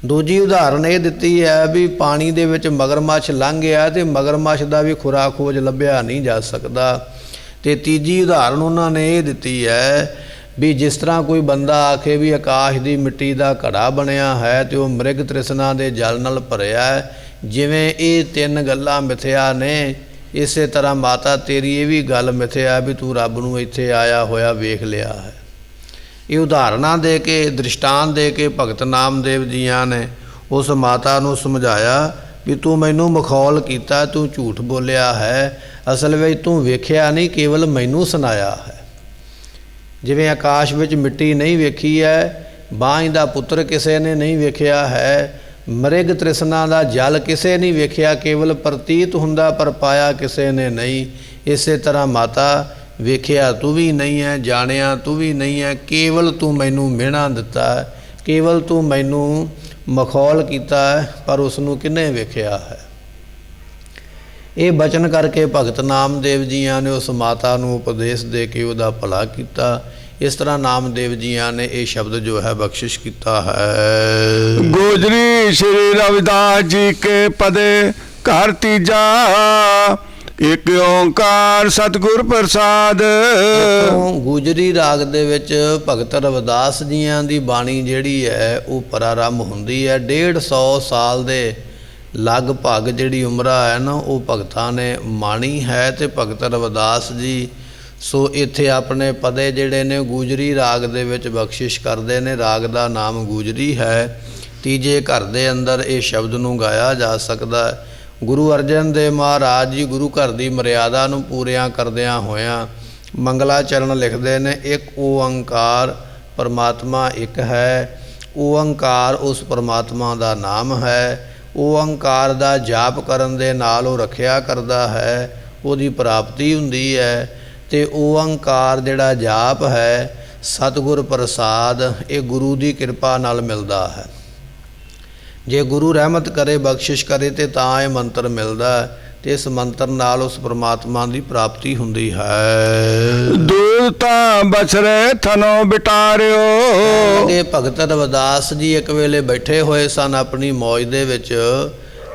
ਦੂਜੀ ਉਦਾਹਰਨ ਇਹ ਦਿੱਤੀ ਹੈ ਵੀ ਪਾਣੀ ਦੇ ਵਿੱਚ ਮਗਰਮੱਛ ਲੰਘ ਗਿਆ ਤੇ ਮਗਰਮੱਛ ਦਾ ਵੀ ਖੁਰਾ ਖੋਜ ਲੱਭਿਆ ਨਹੀਂ ਜਾ ਸਕਦਾ। ਤੇ ਤੀਜੀ ਉਦਾਹਰਨ ਉਹਨਾਂ ਨੇ ਇਹ ਦਿੱਤੀ ਹੈ ਵੀ ਜਿਸ ਤਰ੍ਹਾਂ ਕੋਈ ਬੰਦਾ ਆਖੇ ਵੀ ਆਕਾਸ਼ ਦੀ ਮਿੱਟੀ ਦਾ ਘੜਾ ਬਣਿਆ ਹੈ ਤੇ ਉਹ ਮ੍ਰਿਗ ਤ੍ਰਿਸ਼ਨਾ ਦੇ ਜਲ ਨਾਲ ਭਰਿਆ ਹੈ। ਜਿਵੇਂ ਇਹ 3 ਗੱਲਾਂ ਮਿਥਿਆ ਨੇ, ਇਸੇ ਤਰ੍ਹਾਂ ਮਾਤਾ ਤੇਰੀ ਇਹ ਵੀ ਗੱਲ ਮਿਥਿਆ ਵੀ ਤੂੰ ਰੱਬ ਨੂੰ ਇੱਥੇ ਆਇਆ ਹੋਇਆ ਵੇਖ ਲਿਆ ਹੈ। ਇਹ ਉਦਾਹਰਨਾਂ ਦੇ ਕੇ, ਦ੍ਰਿਸ਼ਟਾਂਤ ਦੇ ਕੇ ਭਗਤ ਨਾਮਦੇਵ ਜੀਆਂ ਨੇ ਉਸ ਮਾਤਾ ਨੂੰ ਸਮਝਾਇਆ ਵੀ ਤੂੰ ਮੈਨੂੰ ਮਖੌਲ ਕੀਤਾ, ਤੂੰ ਝੂਠ ਬੋਲਿਆ ਹੈ, ਅਸਲ ਵਿੱਚ ਤੂੰ ਵੇਖਿਆ ਨਹੀਂ, ਕੇਵਲ ਮੈਨੂੰ ਸੁਣਾਇਆ ਹੈ। ਜਿਵੇਂ ਆਕਾਸ਼ ਵਿੱਚ ਮਿੱਟੀ ਨਹੀਂ ਵੇਖੀ ਹੈ, ਬਾਂਝ ਦਾ ਪੁੱਤਰ ਕਿਸੇ ਨੇ ਨਹੀਂ ਵੇਖਿਆ ਹੈ, ਮ੍ਰਿਗ ਤ੍ਰਿਸ਼ਨਾ ਦਾ ਜਲ ਕਿਸੇ ਨਹੀਂ ਵੇਖਿਆ, ਕੇਵਲ ਪ੍ਰਤੀਤ ਹੁੰਦਾ ਪਰ ਪਾਇਆ ਕਿਸੇ ਨੇ ਨਹੀਂ। ਇਸੇ ਤਰ੍ਹਾਂ ਮਾਤਾ ਵੇਖਿਆ ਤੂੰ ਵੀ ਨਹੀਂ ਹੈ, ਜਾਣਿਆ ਤੂੰ ਵੀ ਨਹੀਂ ਹੈ, ਕੇਵਲ ਤੂੰ ਮੈਨੂੰ ਮਿਹਣਾ ਦਿੱਤਾ, ਕੇਵਲ ਤੂੰ ਮੈਨੂੰ ਮਖੌਲ ਕੀਤਾ ਹੈ, ਪਰ ਉਸ ਨੂੰ ਕਿਹਨੇ ਵੇਖਿਆ ਹੈ। ਇਹ ਬਚਨ ਕਰਕੇ ਭਗਤ ਨਾਮਦੇਵ ਜੀਆਂ ਨੇ ਉਸ ਮਾਤਾ ਨੂੰ ਉਪਦੇਸ਼ ਦੇ ਕੇ ਉਹਦਾ ਭਲਾ ਕੀਤਾ। ਇਸ ਤਰ੍ਹਾਂ ਨਾਮਦੇਵ ਜੀਆਂ ਨੇ ਇਹ ਸ਼ਬਦ ਜੋ ਹੈ ਬਖਸ਼ਿਸ਼ ਕੀਤਾ ਹੈ। ਗੋਜਰੀ ਸ਼੍ਰੀ ਰਵਿਦਾਸ ਜੀ ਕੇ ਪਦੇ ਘਰ ਤੀਜਾ, ਇੱਕ ਓੰਕਾਰ ਸਤਿਗੁਰ ਪ੍ਰਸਾਦ। ਗੁਜਰੀ ਰਾਗ ਦੇ ਵਿੱਚ ਭਗਤ ਰਵਿਦਾਸ ਜੀਆਂ ਦੀ ਬਾਣੀ ਜਿਹੜੀ ਹੈ ਉਹ ਪ੍ਰਾਰੰਭ ਹੁੰਦੀ ਹੈ। 150 ਸਾਲ ਦੇ ਲਗਭਗ ਜਿਹੜੀ ਉਮਰਾ ਹੈ ਨਾ ਉਹ ਭਗਤਾਂ ਨੇ ਮਾਣੀ ਹੈ। ਤੇ ਭਗਤ ਰਵਿਦਾਸ ਜੀ ਸੋ ਇੱਥੇ ਆਪਣੇ ਪਦੇ ਜਿਹੜੇ ਨੇ ਗੁਜਰੀ ਰਾਗ ਦੇ ਵਿੱਚ ਬਖਸ਼ਿਸ਼ ਕਰਦੇ ਨੇ। ਰਾਗ ਦਾ ਨਾਮ ਗੁਜਰੀ ਹੈ। ਤੀਜੇ ਘਰ ਦੇ ਅੰਦਰ ਇਹ ਸ਼ਬਦ ਨੂੰ ਗਾਇਆ ਜਾ ਸਕਦਾ ਹੈ। ਗੁਰੂ ਅਰਜਨ ਦੇਵ ਮਹਾਰਾਜ ਜੀ ਗੁਰੂ ਘਰ ਦੀ ਮਰਿਆਦਾ ਨੂੰ ਪੂਰਿਆਂ ਕਰਦਿਆਂ ਹੋਇਆਂ ਮੰਗਲਾਚਰਨ ਲਿਖਦੇ ਨੇ, ਇੱਕ ਓੰਕਾਰ ਪਰਮਾਤਮਾ ਇੱਕ ਹੈ। ਓੰਕਾਰ ਉਸ ਪਰਮਾਤਮਾ ਦਾ ਨਾਮ ਹੈ। ਓੰਕਾਰ ਦਾ ਜਾਪ ਕਰਨ ਦੇ ਨਾਲ ਉਹ ਰੱਖਿਆ ਕਰਦਾ ਹੈ, ਉਹਦੀ ਪ੍ਰਾਪਤੀ ਹੁੰਦੀ ਹੈ। ਤੇ ਓੰਕਾਰ ਜਿਹੜਾ ਜਾਪ ਹੈ ਸਤਿਗੁਰ ਪ੍ਰਸਾਦ, ਇਹ ਗੁਰੂ ਦੀ ਕਿਰਪਾ ਨਾਲ ਮਿਲਦਾ ਹੈ। ਜੇ ਗੁਰੂ ਰਹਿਮਤ ਕਰੇ, ਬਖਸ਼ਿਸ਼ ਕਰੇ ਤੇ ਤਾਂ ਇਹ ਮੰਤਰ ਮਿਲਦਾ ਤੇ ਇਸ ਮੰਤਰ ਨਾਲ ਉਸ ਪਰਮਾਤਮਾ ਦੀ ਪ੍ਰਾਪਤੀ ਹੁੰਦੀ ਹੈ। ਦੂਤ ਤਾਂ ਬਸਰੇ ਥਨੋ ਬਿਟਾਰਿਓ। ਇਹ ਭਗਤ ਰਵਿਦਾਸ ਜੀ ਇੱਕ ਵੇਲੇ ਬੈਠੇ ਹੋਏ ਸਨ ਆਪਣੀ ਮੌਜ ਦੇ ਵਿੱਚ,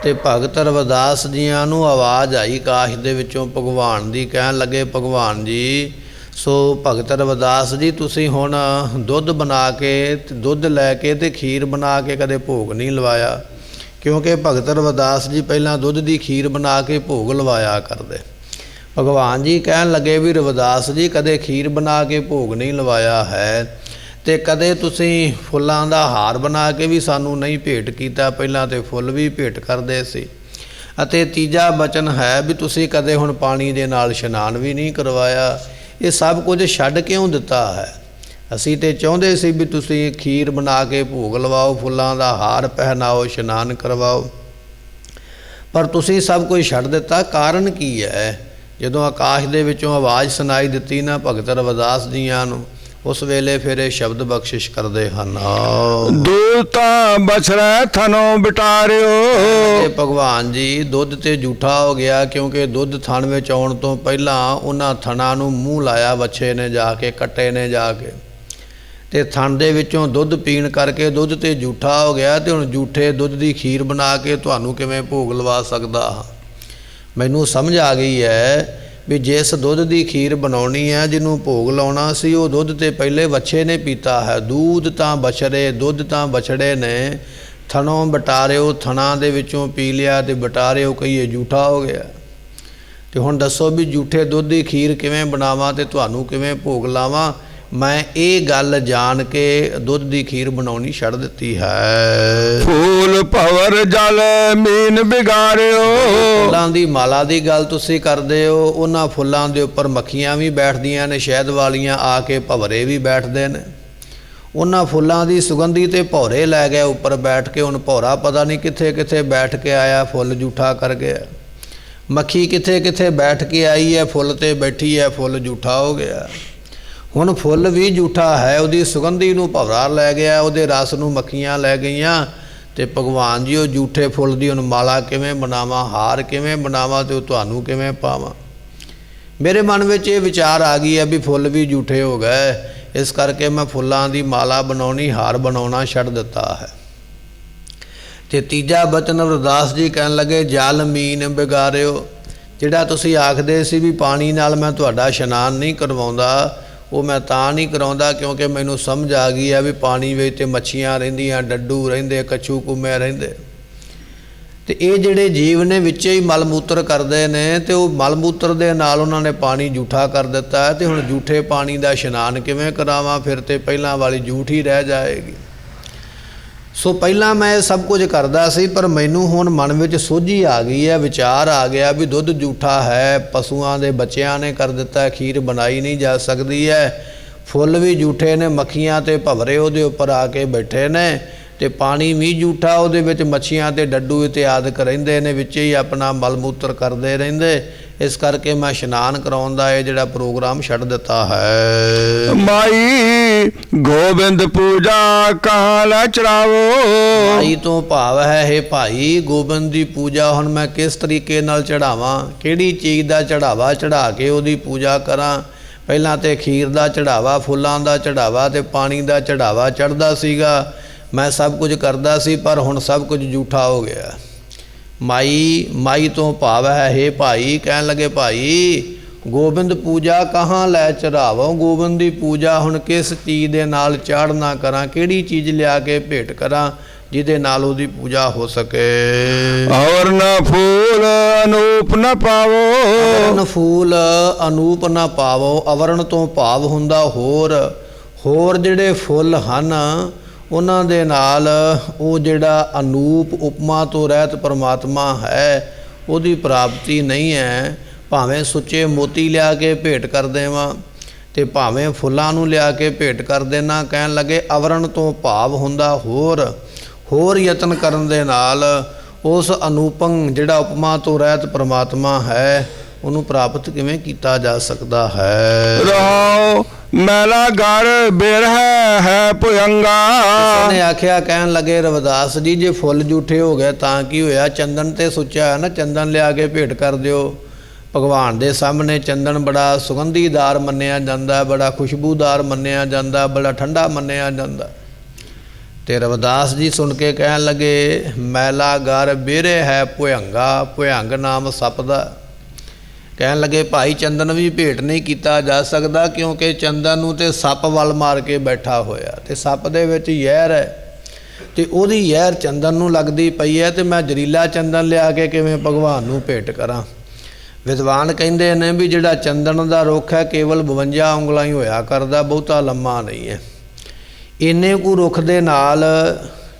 ਤੇ ਭਗਤ ਰਵਿਦਾਸ ਜੀਆਂ ਨੂੰ ਆਵਾਜ਼ ਆਈ ਕਾਸ਼ ਦੇ ਵਿੱਚੋਂ ਭਗਵਾਨ ਦੀ। ਕਹਿਣ ਲੱਗੇ, ਭਗਵਾਨ ਜੀ ਸੋ ਭਗਤ ਰਵਿਦਾਸ ਜੀ ਤੁਸੀਂ ਹੁਣ ਦੁੱਧ ਬਣਾ ਕੇ, ਦੁੱਧ ਲੈ ਕੇ ਤੇ ਖੀਰ ਬਣਾ ਕੇ ਕਦੇ ਭੋਗ ਨਹੀਂ ਲਵਾਇਆ, ਕਿਉਂਕਿ ਭਗਤ ਰਵਿਦਾਸ ਜੀ ਪਹਿਲਾਂ ਦੁੱਧ ਦੀ ਖੀਰ ਬਣਾ ਕੇ ਭੋਗ ਲਵਾਇਆ ਕਰਦੇ। ਭਗਵਾਨ ਜੀ ਕਹਿਣ ਲੱਗੇ ਵੀ ਰਵਿਦਾਸ ਜੀ ਕਦੇ ਖੀਰ ਬਣਾ ਕੇ ਭੋਗ ਨਹੀਂ ਲਵਾਇਆ ਹੈ, ਤੇ ਕਦੇ ਤੁਸੀਂ ਫੁੱਲਾਂ ਦਾ ਹਾਰ ਬਣਾ ਕੇ ਵੀ ਸਾਨੂੰ ਨਹੀਂ ਭੇਟ ਕੀਤਾ, ਪਹਿਲਾਂ ਤੇ ਫੁੱਲ ਵੀ ਭੇਟ ਕਰਦੇ ਸੀ। ਅਤੇ ਤੀਜਾ ਬਚਨ ਹੈ ਵੀ ਤੁਸੀਂ ਕਦੇ ਹੁਣ ਪਾਣੀ ਦੇ ਨਾਲ ਇਸ਼ਨਾਨ ਵੀ ਨਹੀਂ ਕਰਵਾਇਆ। ਇਹ ਸਭ ਕੁਝ ਛੱਡ ਕਿਉਂ ਦਿੱਤਾ ਹੈ? ਅਸੀਂ ਤੇ ਚਾਹੁੰਦੇ ਸੀ ਵੀ ਤੁਸੀਂ ਖੀਰ ਬਣਾ ਕੇ ਭੋਗ ਲਵਾਓ, ਫੁੱਲਾਂ ਦਾ ਹਾਰ ਪਹਿਨਾਓ, ਇਸ਼ਨਾਨ ਕਰਵਾਓ, ਪਰ ਤੁਸੀਂ ਸਭ ਕੁਝ ਛੱਡ ਦਿੱਤਾ, ਕਾਰਨ ਕੀ ਹੈ? ਜਦੋਂ ਆਕਾਸ਼ ਦੇ ਵਿੱਚੋਂ ਆਵਾਜ਼ ਸੁਣਾਈ ਦਿੱਤੀ ਨਾ ਭਗਤ ਰਵਿਦਾਸ ਜੀਆਂ ਨੂੰ, ਉਸ ਵੇਲੇ ਫਿਰ ਇਹ ਸ਼ਬਦ ਬਖਸ਼ਿਸ਼ ਕਰਦੇ ਹਨ। दूध ਤਾਂ ਬਛੜੈ ਥਨੋਂ ਬਿਟਾਰਿਓ। ਇਹ ਭਗਵਾਨ ਜੀ ਦੁੱਧ ਤੇ ਝੂਠਾ ਹੋ ਗਿਆ, ਕਿਉਂਕਿ ਦੁੱਧ ਥਣ ਵਿੱਚ ਆਉਣ ਤੋਂ ਪਹਿਲਾਂ ਉਹਨਾਂ ਥਣਾਂ ਨੂੰ ਮੂੰਹ ਲਾਇਆ ਵੱਛੇ ਨੇ ਜਾ ਕੇ, ਕੱਟੇ ਨੇ ਜਾ ਕੇ, ਤੇ ਥਣ ਦੇ ਵਿੱਚੋਂ ਦੁੱਧ ਪੀਣ ਕਰਕੇ ਦੁੱਧ ਤੇ ਝੂਠਾ ਹੋ ਗਿਆ। ਤੇ ਹੁਣ ਝੂਠੇ ਦੁੱਧ ਦੀ ਖੀਰ ਬਣਾ ਕੇ ਤੁਹਾਨੂੰ ਕਿਵੇਂ ਭੋਗ ਲਵਾ ਸਕਦਾ ਹਾਂ? ਮੈਨੂੰ ਸਮਝ ਆ ਗਈ ਹੈ ਵੀ ਜਿਸ ਦੁੱਧ ਦੀ ਖੀਰ ਬਣਾਉਣੀ ਹੈ, ਜਿਹਨੂੰ ਭੋਗ ਲਾਉਣਾ ਸੀ, ਉਹ ਦੁੱਧ ਤੇ ਪਹਿਲੇ ਵੱਛੇ ਨੇ ਪੀਤਾ ਹੈ। दूध ਤਾਂ ਬਛੜੇ, ਦੁੱਧ ਤਾਂ ਬਛੜੇ ਨੇ, ਥਣੋਂ ਬਟਾਰਿਓ, ਥਣਾਂ ਦੇ ਵਿੱਚੋਂ ਪੀ ਲਿਆ ਤੇ ਬਟਾਰਿਓ ਕਹੀਏ ਝੂਠਾ ਹੋ ਗਿਆ। ਤੇ ਹੁਣ ਦੱਸੋ ਵੀ ਝੂਠੇ ਦੁੱਧ ਦੀ ਖੀਰ ਕਿਵੇਂ ਬਣਾਵਾਂ ਤੇ ਤੁਹਾਨੂੰ ਕਿਵੇਂ ਭੋਗ ਲਾਵਾਂ? ਮੈਂ ਇਹ ਗੱਲ ਜਾਣ ਕੇ ਦੁੱਧ ਦੀ ਖੀਰ ਬਣਾਉਣੀ ਛੱਡ ਦਿੱਤੀ ਹੈ। ਫੂਲ ਭਵਰ ਜਲ ਮੀਨ ਬਿਗਾਰਿਓ। ਫੁੱਲਾਂ ਦੀ ਮਾਲਾ ਦੀ ਗੱਲ ਤੁਸੀਂ ਕਰਦੇ ਹੋ, ਉਹਨਾਂ ਫੁੱਲਾਂ ਦੇ ਉੱਪਰ ਮੱਖੀਆਂ ਵੀ ਬੈਠਦੀਆਂ ਨੇ, ਸ਼ਹਿਦ ਵਾਲੀਆਂ ਆ ਕੇ ਭਵਰੇ ਵੀ ਬੈਠਦੇ ਨੇ। ਉਹਨਾਂ ਫੁੱਲਾਂ ਦੀ ਸੁਗੰਧੀ ਤੇ ਭੌਰੇ ਲੈ ਗਏ ਉੱਪਰ ਬੈਠ ਕੇ। ਹੁਣ ਭੌਰਾ ਪਤਾ ਨਹੀਂ ਕਿੱਥੇ ਕਿੱਥੇ ਬੈਠ ਕੇ ਆਇਆ, ਫੁੱਲ ਝੂਠਾ ਕਰ ਗਿਆ। ਮੱਖੀ ਕਿੱਥੇ ਕਿੱਥੇ ਬੈਠ ਕੇ ਆਈ ਹੈ, ਫੁੱਲ ਤੇ ਬੈਠੀ ਹੈ, ਫੁੱਲ ਝੂਠਾ ਹੋ ਗਿਆ। ਹੁਣ ਫੁੱਲ ਵੀ ਝੂਠਾ ਹੈ, ਉਹਦੀ ਸੁਗੰਧੀ ਨੂੰ ਭਵਰਾ ਲੈ ਗਿਆ, ਉਹਦੇ ਰਸ ਨੂੰ ਮੱਖੀਆਂ ਲੈ ਗਈਆਂ। ਤੇ ਭਗਵਾਨ ਜੀ ਉਹ ਝੂਠੇ ਫੁੱਲ ਦੀ ਹੁਣ ਮਾਲਾ ਕਿਵੇਂ ਬਣਾਵਾਂ, ਹਾਰ ਕਿਵੇਂ ਬਣਾਵਾਂ ਤੇ ਉਹ ਤੁਹਾਨੂੰ ਕਿਵੇਂ ਪਾਵਾਂ? ਮੇਰੇ ਮਨ ਵਿੱਚ ਇਹ ਵਿਚਾਰ ਆ ਗਈ ਹੈ ਵੀ ਫੁੱਲ ਵੀ ਝੂਠੇ ਹੋ ਗਏ, ਇਸ ਕਰਕੇ ਮੈਂ ਫੁੱਲਾਂ ਦੀ ਮਾਲਾ ਬਣਾਉਣੀ, ਹਾਰ ਬਣਾਉਣਾ ਛੱਡ ਦਿੱਤਾ ਹੈ। ਤੇ ਤੀਜਾ ਬਚਨ ਰਵਿਦਾਸ ਜੀ ਕਹਿਣ ਲੱਗੇ, ਜਲ ਮੀਨ ਬਿਗਾਰਿਓ। ਜਿਹੜਾ ਤੁਸੀਂ ਆਖਦੇ ਸੀ ਵੀ ਪਾਣੀ ਨਾਲ ਮੈਂ ਤੁਹਾਡਾ ਇਸ਼ਨਾਨ ਨਹੀਂ ਕਰਵਾਉਂਦਾ, ਉਹ ਮੈਂ ਤਾਂ ਨਹੀਂ ਕਰਾਉਂਦਾ ਕਿਉਂਕਿ ਮੈਨੂੰ ਸਮਝ ਆ ਗਈ ਹੈ ਵੀ ਪਾਣੀ ਵਿੱਚ ਤੇ ਮੱਛੀਆਂ ਰਹਿੰਦੀਆਂ, ਡੱਡੂ ਰਹਿੰਦੇ, ਕੱਛੂ ਕੁੰਮੇ ਰਹਿੰਦੇ। ਤੇ ਇਹ ਜਿਹੜੇ ਜੀਵ ਨੇ ਵਿੱਚੇ ਹੀ ਮਲ ਮੂਤਰ ਕਰਦੇ ਨੇ, ਤੇ ਉਹ ਮਲ ਮੂਤਰ ਦੇ ਨਾਲ ਉਹਨਾਂ ਨੇ ਪਾਣੀ ਝੂਠਾ ਕਰ ਦਿੱਤਾ ਹੈ। ਤੇ ਹੁਣ ਝੂਠੇ ਪਾਣੀ ਦਾ ਇਸ਼ਨਾਨ ਕਿਵੇਂ ਕਰਾਵਾਂ? ਫਿਰ ਤੇ ਪਹਿਲਾਂ ਵਾਲੀ ਝੂਠ ਹੀ ਰਹਿ ਜਾਏਗੀ। ਸੋ ਪਹਿਲਾਂ ਮੈਂ ਇਹ ਸਭ ਕੁਝ ਕਰਦਾ ਸੀ, ਪਰ ਮੈਨੂੰ ਹੁਣ ਮਨ ਵਿੱਚ ਸੋਝੀ ਆ ਗਈ ਹੈ, ਵਿਚਾਰ ਆ ਗਿਆ ਵੀ ਦੁੱਧ ਝੂਠਾ ਹੈ, ਪਸ਼ੂਆਂ ਦੇ ਬੱਚਿਆਂ ਨੇ ਕਰ ਦਿੱਤਾ, ਖੀਰ ਬਣਾਈ ਨਹੀਂ ਜਾ ਸਕਦੀ ਹੈ, ਫੁੱਲ ਵੀ ਝੂਠੇ ਨੇ, ਮੱਖੀਆਂ ਤੇ ਭਵਰੇ ਉਹਦੇ ਉੱਪਰ ਆ ਕੇ ਬੈਠੇ ਨੇ, ਤੇ ਪਾਣੀ ਵੀ ਝੂਠਾ, ਉਹਦੇ ਵਿੱਚ ਮੱਛੀਆਂ ਤੇ ਡੱਡੂ ਇਤਿਆਦਿਕ ਰਹਿੰਦੇ ਨੇ, ਵਿੱਚ ਹੀ ਆਪਣਾ ਮਲ ਮੂਤਰ ਕਰਦੇ ਰਹਿੰਦੇ। ਇਸ ਕਰਕੇ ਮੈਂ ਇਸ਼ਨਾਨ ਕਰਾਉਣ ਦਾ ਇਹ ਜਿਹੜਾ ਪ੍ਰੋਗਰਾਮ ਛੱਡ ਦਿੱਤਾ ਹੈ। ਮਾਈ ਗੋਬਿੰਦ ਪੂਜਾ ਕਹਾਂ ਲੈ ਚੜਾਵੋ। ਮਾਈ ਤੋਂ ਭਾਵ ਹੈ, ਹੇ ਭਾਈ ਗੋਬਿੰਦ ਦੀ ਪੂਜਾ ਹੁਣ ਮੈਂ ਕਿਸ ਤਰੀਕੇ ਨਾਲ ਚੜਾਵਾਂ? ਕਿਹੜੀ ਚੀਜ਼ ਦਾ ਚੜਾਵਾ ਚੜਾ ਕੇ ਉਹਦੀ ਪੂਜਾ ਕਰਾਂ? ਪਹਿਲਾਂ ਤੇ ਖੀਰ ਦਾ ਚੜਾਵਾ, ਫੁੱਲਾਂ ਦਾ ਚੜਾਵਾ ਤੇ ਪਾਣੀ ਦਾ ਚੜਾਵਾ ਚੜ੍ਹਦਾ ਸੀਗਾ, ਮੈਂ ਸਭ ਕੁਝ ਕਰਦਾ ਸੀ, ਪਰ ਹੁਣ ਸਭ ਕੁਝ ਝੂਠਾ ਹੋ ਗਿਆ। ਮਾਈ ਤੋਂ ਭਾਵ ਹੈ, ਹੇ ਭਾਈ ਕਹਿਣ ਲੱਗੇ, ਭਾਈ ਗੋਬਿੰਦ ਪੂਜਾ ਕਹਾਂ ਲੈ ਚੜਾਵੋ। ਗੋਬਿੰਦ ਦੀ ਪੂਜਾ ਹੁਣ ਕਿਸ ਚੀਜ਼ ਦੇ ਨਾਲ ਚਾੜਨਾ ਕਰਾਂ? ਕਿਹੜੀ ਚੀਜ਼ ਲਿਆ ਕੇ ਭੇਟ ਕਰਾਂ ਜਿਹਦੇ ਨਾਲ ਉਹਦੀ ਪੂਜਾ ਹੋ ਸਕੇ? ਔਰ ਨ ਫੂਲ ਅਨੂਪ ਨ ਪਾਵੋ। ਅਵਰਨ ਫੂਲ ਅਨੂਪ ਨਾ ਪਾਵੋ। ਅਵਰਨ ਤੋਂ ਭਾਵ ਹੁੰਦਾ ਹੋਰ ਜਿਹੜੇ ਫੁੱਲ ਹਨ ਉਹਨਾਂ ਦੇ ਨਾਲ ਉਹ ਜਿਹੜਾ ਅਨੂਪ ਉਪਮਾ ਤੋਂ ਰਹਿਤ ਪਰਮਾਤਮਾ ਹੈ ਉਹਦੀ ਪ੍ਰਾਪਤੀ ਨਹੀਂ ਹੈ। ਭਾਵੇਂ ਸੁੱਚੇ ਮੋਤੀ ਲਿਆ ਕੇ ਭੇਟ ਕਰ ਦੇਵਾਂ ਤੇ ਭਾਵੇਂ ਫੁੱਲਾਂ ਨੂੰ ਲਿਆ ਕੇ ਭੇਟ ਕਰ ਦੇਣਾ। ਕਹਿਣ ਲੱਗੇ ਅਵਰਨ ਤੋਂ ਭਾਵ ਹੁੰਦਾ ਹੋਰ ਯਤਨ ਕਰਨ ਦੇ ਨਾਲ ਉਸ ਅਨੂਪੰ ਜਿਹੜਾ ਉਪਮਾ ਤੋਂ ਰਹਿਤ ਪਰਮਾਤਮਾ ਹੈ ਉਹਨੂੰ ਪ੍ਰਾਪਤ ਕਿਵੇਂ ਕੀਤਾ ਜਾ ਸਕਦਾ ਹੈ? ਰਹਾਉ ਮੈਲਾ ਘਰ ਬਿਰਹਿ ਹੈ ਭੁਯੰਗਾ। ਨੇ ਆਖਿਆ, ਕਹਿਣ ਲੱਗੇ ਰਵਿਦਾਸ ਜੀ ਜੇ ਫੁੱਲ ਝੂਠੇ ਹੋ ਗਏ ਤਾਂ ਕੀ ਹੋਇਆ? ਚੰਦਨ ਤੇ ਸੁੱਚਾ ਹੈ ਨਾ, ਚੰਦਨ ਲਿਆ ਕੇ ਭੇਟ ਕਰ ਦਿਓ। ਭਗਵਾਨ ਦੇ ਸਾਹਮਣੇ ਚੰਦਨ ਬੜਾ ਸੁਗੰਧੀਦਾਰ ਮੰਨਿਆ ਜਾਂਦਾ, ਬੜਾ ਖੁਸ਼ਬੂਦਾਰ ਮੰਨਿਆ ਜਾਂਦਾ, ਬੜਾ ਠੰਡਾ ਮੰਨਿਆ ਜਾਂਦਾ। ਤੇ ਰਵਿਦਾਸ ਜੀ ਸੁਣ ਕੇ ਕਹਿਣ ਲੱਗੇ, ਮੈਲਾ ਘਰ ਬਿਰਹਿ ਹੈ ਭੁਯੰਗਾ। ਭੁਯੰਗ ਨਾਮ ਸੱਪ ਦਾ। ਕਹਿਣ ਲੱਗੇ ਭਾਈ ਚੰਦਨ ਵੀ ਭੇਟ ਨਹੀਂ ਕੀਤਾ ਜਾ ਸਕਦਾ ਕਿਉਂਕਿ ਚੰਦਨ ਨੂੰ ਤੇ ਸੱਪ ਵੱਲ ਮਾਰ ਕੇ ਬੈਠਾ ਹੋਇਆ ਤੇ ਸੱਪ ਦੇ ਵਿੱਚ ਜ਼ਹਿਰ ਹੈ ਤੇ ਉਹਦੀ ਜ਼ਹਿਰ ਚੰਦਨ ਨੂੰ ਲੱਗਦੀ ਪਈ ਹੈ ਤੇ ਮੈਂ ਜ਼ਰੀਲਾ ਚੰਦਨ ਲਿਆ ਕੇ ਕਿਵੇਂ ਭਗਵਾਨ ਨੂੰ ਭੇਟ ਕਰਾਂ? ਵਿਦਵਾਨ ਕਹਿੰਦੇ ਨੇ ਵੀ ਜਿਹੜਾ ਚੰਦਨ ਦਾ ਰੁੱਖ ਹੈ ਕੇਵਲ 52 ਉਂਗਲਾਂ ਹੀ ਹੋਇਆ ਕਰਦਾ, ਬਹੁਤਾ ਲੰਮਾ ਨਹੀਂ ਹੈ। ਇੰਨੇ ਕੁ ਰੁੱਖ ਦੇ ਨਾਲ